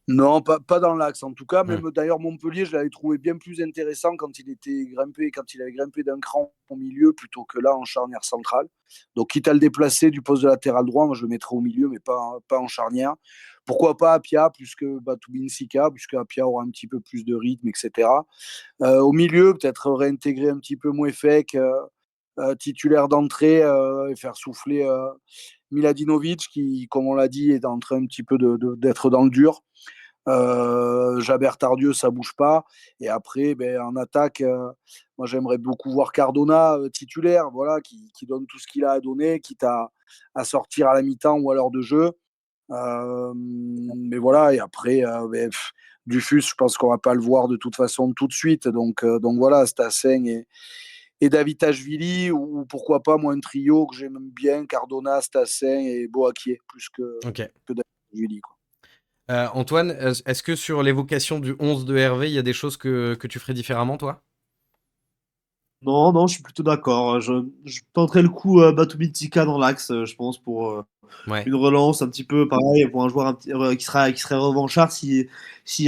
non, pas dans l'axe en tout cas. Hmm. Même d'ailleurs, Montpellier, je l'avais trouvé bien plus intéressant quand il avait grimpé d'un cran au milieu plutôt que là en charnière centrale. Donc, quitte à le déplacer du poste de latéral droit, moi je le mettrais au milieu, mais pas en charnière. Pourquoi pas Apia plus que Batoubin Sika, puisque Apia aura un petit peu plus de rythme, etc. Au milieu, peut-être réintégrer un petit peu Mouefek, titulaire d'entrée, et faire souffler Miladinovic, qui, comme on l'a dit, est en train un petit peu d'être dans le dur. Jabert Tardieu, ça bouge pas. Et après, en attaque, moi j'aimerais beaucoup voir Cardona titulaire, voilà, qui donne tout ce qu'il a à donner, quitte à sortir à la mi-temps ou à l'heure de jeu. Mais voilà, et après, Dufus, je pense qu'on va pas le voir de toute façon tout de suite. Donc voilà, Stassen et David Tachvili, ou pourquoi pas, moi, un trio que j'aime bien, Cardona, Stassen et Boakier, plus Ok. que David Tachvili, quoi. Antoine, est-ce que sur l'évocation du 11 de Hervé, il y a des choses que tu ferais différemment, toi? Non, non, je suis plutôt d'accord. Je tenterai le coup Batubitika dans l'axe, je pense, pour Ouais. une relance un petit peu pareil, pour un joueur qui serait revanchard s'il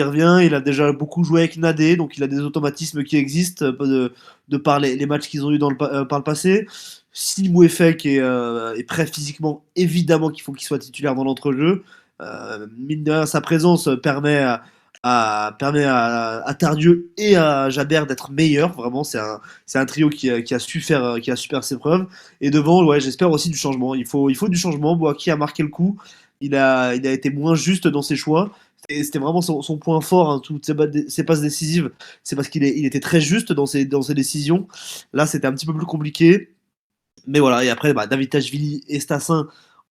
revient. Il a déjà beaucoup joué avec Nadé, donc il a des automatismes qui existent de par les matchs qu'ils ont eu par le passé. Si Mouefek est prêt physiquement, évidemment qu'il faut qu'il soit titulaire dans l'entrejeu. Mine de rien, sa présence permet à Tardieu et à Jabert d'être meilleurs. Vraiment, c'est un trio qui a su faire ses preuves. Et devant, ouais, j'espère aussi du changement. Il faut du changement. Boaki a marqué le coup. Il a été moins juste dans ses choix. C'était vraiment son point fort, hein, toutes ses passes décisives. C'est parce il était très juste dans ses décisions. Là, c'était un petit peu plus compliqué. Mais voilà, et après, David Tachvili et Stassin,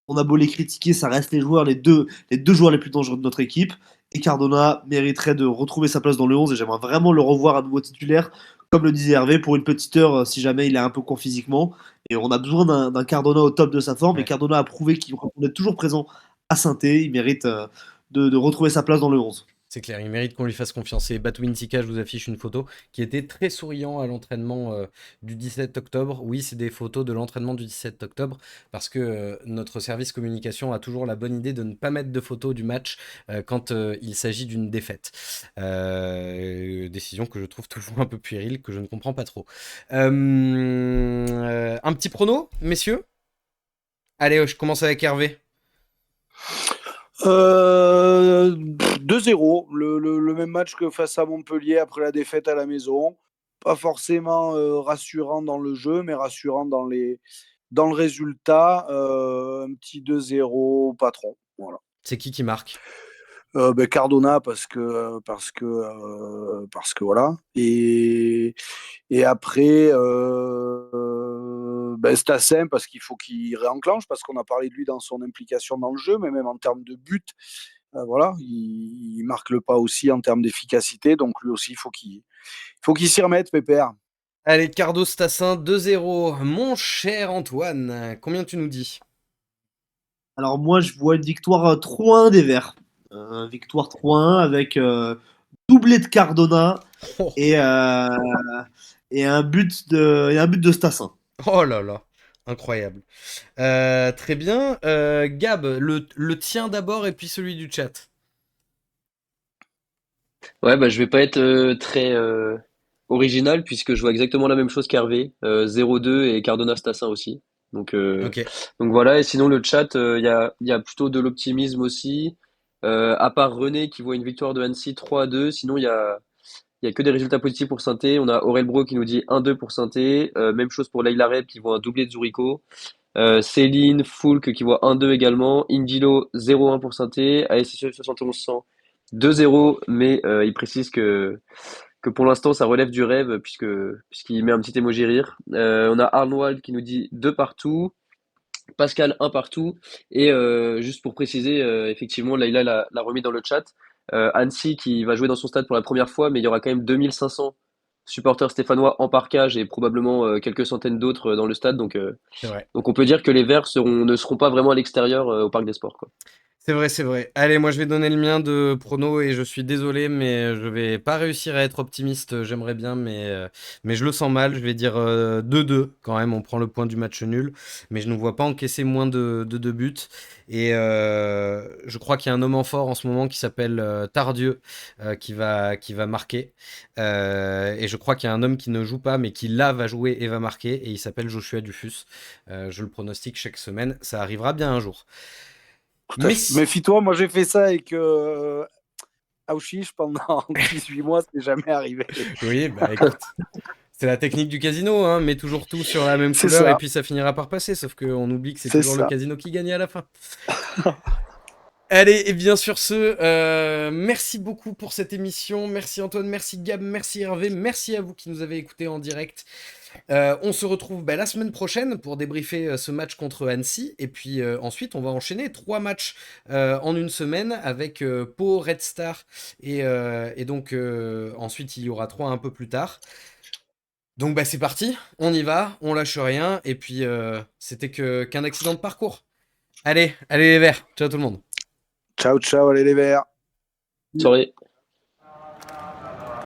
on a beau les critiquer, ça reste les deux joueurs les plus dangereux de notre équipe. Et Cardona mériterait de retrouver sa place dans le 11 et j'aimerais vraiment le revoir à nouveau titulaire, comme le disait Hervé, pour une petite heure, si jamais il est un peu court physiquement. Et on a besoin d'un Cardona au top de sa forme. Et Ouais. Cardona a prouvé qu'il est toujours présent à Saint-Étienne. Il mérite de retrouver sa place dans le 11. C'est clair, il mérite qu'on lui fasse confiance. Et Batuin Sika, je vous affiche une photo qui était très souriant à l'entraînement du 17 octobre. Oui, c'est des photos de l'entraînement du 17 octobre parce que notre service communication a toujours la bonne idée de ne pas mettre de photos du match quand il s'agit d'une défaite. Décision que je trouve toujours un peu puérile, que je ne comprends pas trop. Un petit prono, messieurs? Allez, je commence avec Hervé. 2-0, le même match que face à Montpellier après la défaite à la maison. Pas forcément rassurant dans le jeu, mais rassurant dans le résultat. Un petit 2-0 patron. Voilà. C'est qui marque? Cardona parce que voilà. Et après Stassen parce qu'il faut qu'il réenclenche, parce qu'on a parlé de lui dans son implication dans le jeu, mais même en termes de but, voilà, il marque le pas aussi en termes d'efficacité, donc lui aussi il faut qu'il s'y remette, Pépère. Allez, Cardos Tassin, 2-0. Mon cher Antoine, combien tu nous dis? Alors moi, je vois une victoire 3-1 des Verts. Victoire 3-1 avec doublé de Cardona Oh, et, euh, et un but de Stassin. oh là là, incroyable. Très bien. Gab, le tien d'abord et puis celui du chat. Ouais, bah, je vais pas être original puisque je vois exactement la même chose qu'Hervé, 0-2 et Cardona Stassin aussi. Donc, euh, Ok. donc voilà, et sinon le chat, il y a plutôt de l'optimisme aussi. À part René qui voit une victoire de Annecy 3-2, sinon il y a que des résultats positifs pour Saint-Étienne. On a Aurel Bro qui nous dit 1-2 pour Saint-Étienne. Même chose pour Leila Reb qui voit un doublé de Zuricho. Céline Foulk qui voit 1-2 également. Indilo 0-1 pour Saint-Étienne. ASSF 7100 2-0, mais il précise que pour l'instant ça relève du rêve puisqu'il met un petit emoji rire. On a Arnold qui nous dit 2 partout. Pascal, un partout. Et juste pour préciser, effectivement, Laïla l'a remis dans le chat. Annecy qui va jouer dans son stade pour la première fois, mais il y aura quand même 2500 supporters stéphanois en parkage et probablement quelques centaines d'autres dans le stade. C'est vrai. Donc on peut dire que les Verts ne seront pas vraiment à l'extérieur au Parc des Sports, quoi. C'est vrai, c'est vrai. Allez, moi je vais donner le mien de prono et je suis désolé, mais je vais pas réussir à être optimiste. J'aimerais bien, mais je le sens mal. Je vais dire 2-2 quand même. On prend le point du match nul, mais je ne vois pas encaisser moins de 2 buts. Et je crois qu'il y a un homme en fort en ce moment qui s'appelle Tardieu qui va marquer. Et je crois qu'il y a un homme qui ne joue pas, mais qui là va jouer et va marquer. Et il s'appelle Joshua Dufus. Je le pronostique chaque semaine. Ça arrivera bien un jour. Méfie-toi, moi j'ai fait ça avec Auchiche pendant 18 mois, c'est jamais arrivé. Oui, bah écoute, c'est la technique du casino, hein. Mets toujours tout sur la même C'est couleur et ça, puis ça finira par passer, sauf qu'on oublie que c'est c'est toujours le ça. casino qui gagne à la fin. Allez, et bien sur ce, merci beaucoup pour cette émission. Merci Antoine, merci Gab, merci Hervé, merci à vous qui nous avez écoutés en direct. On se retrouve la semaine prochaine pour débriefer ce match contre Annecy. Et puis ensuite, on va enchaîner 3 matchs en une semaine avec Pau, Red Star. Et donc ensuite, il y aura 3 un peu plus tard. Donc c'est parti, on y va, on lâche rien. Et puis c'était qu'un accident de parcours. Allez les Verts, ciao tout le monde. Ciao, ciao, allez les Verts. Soirée.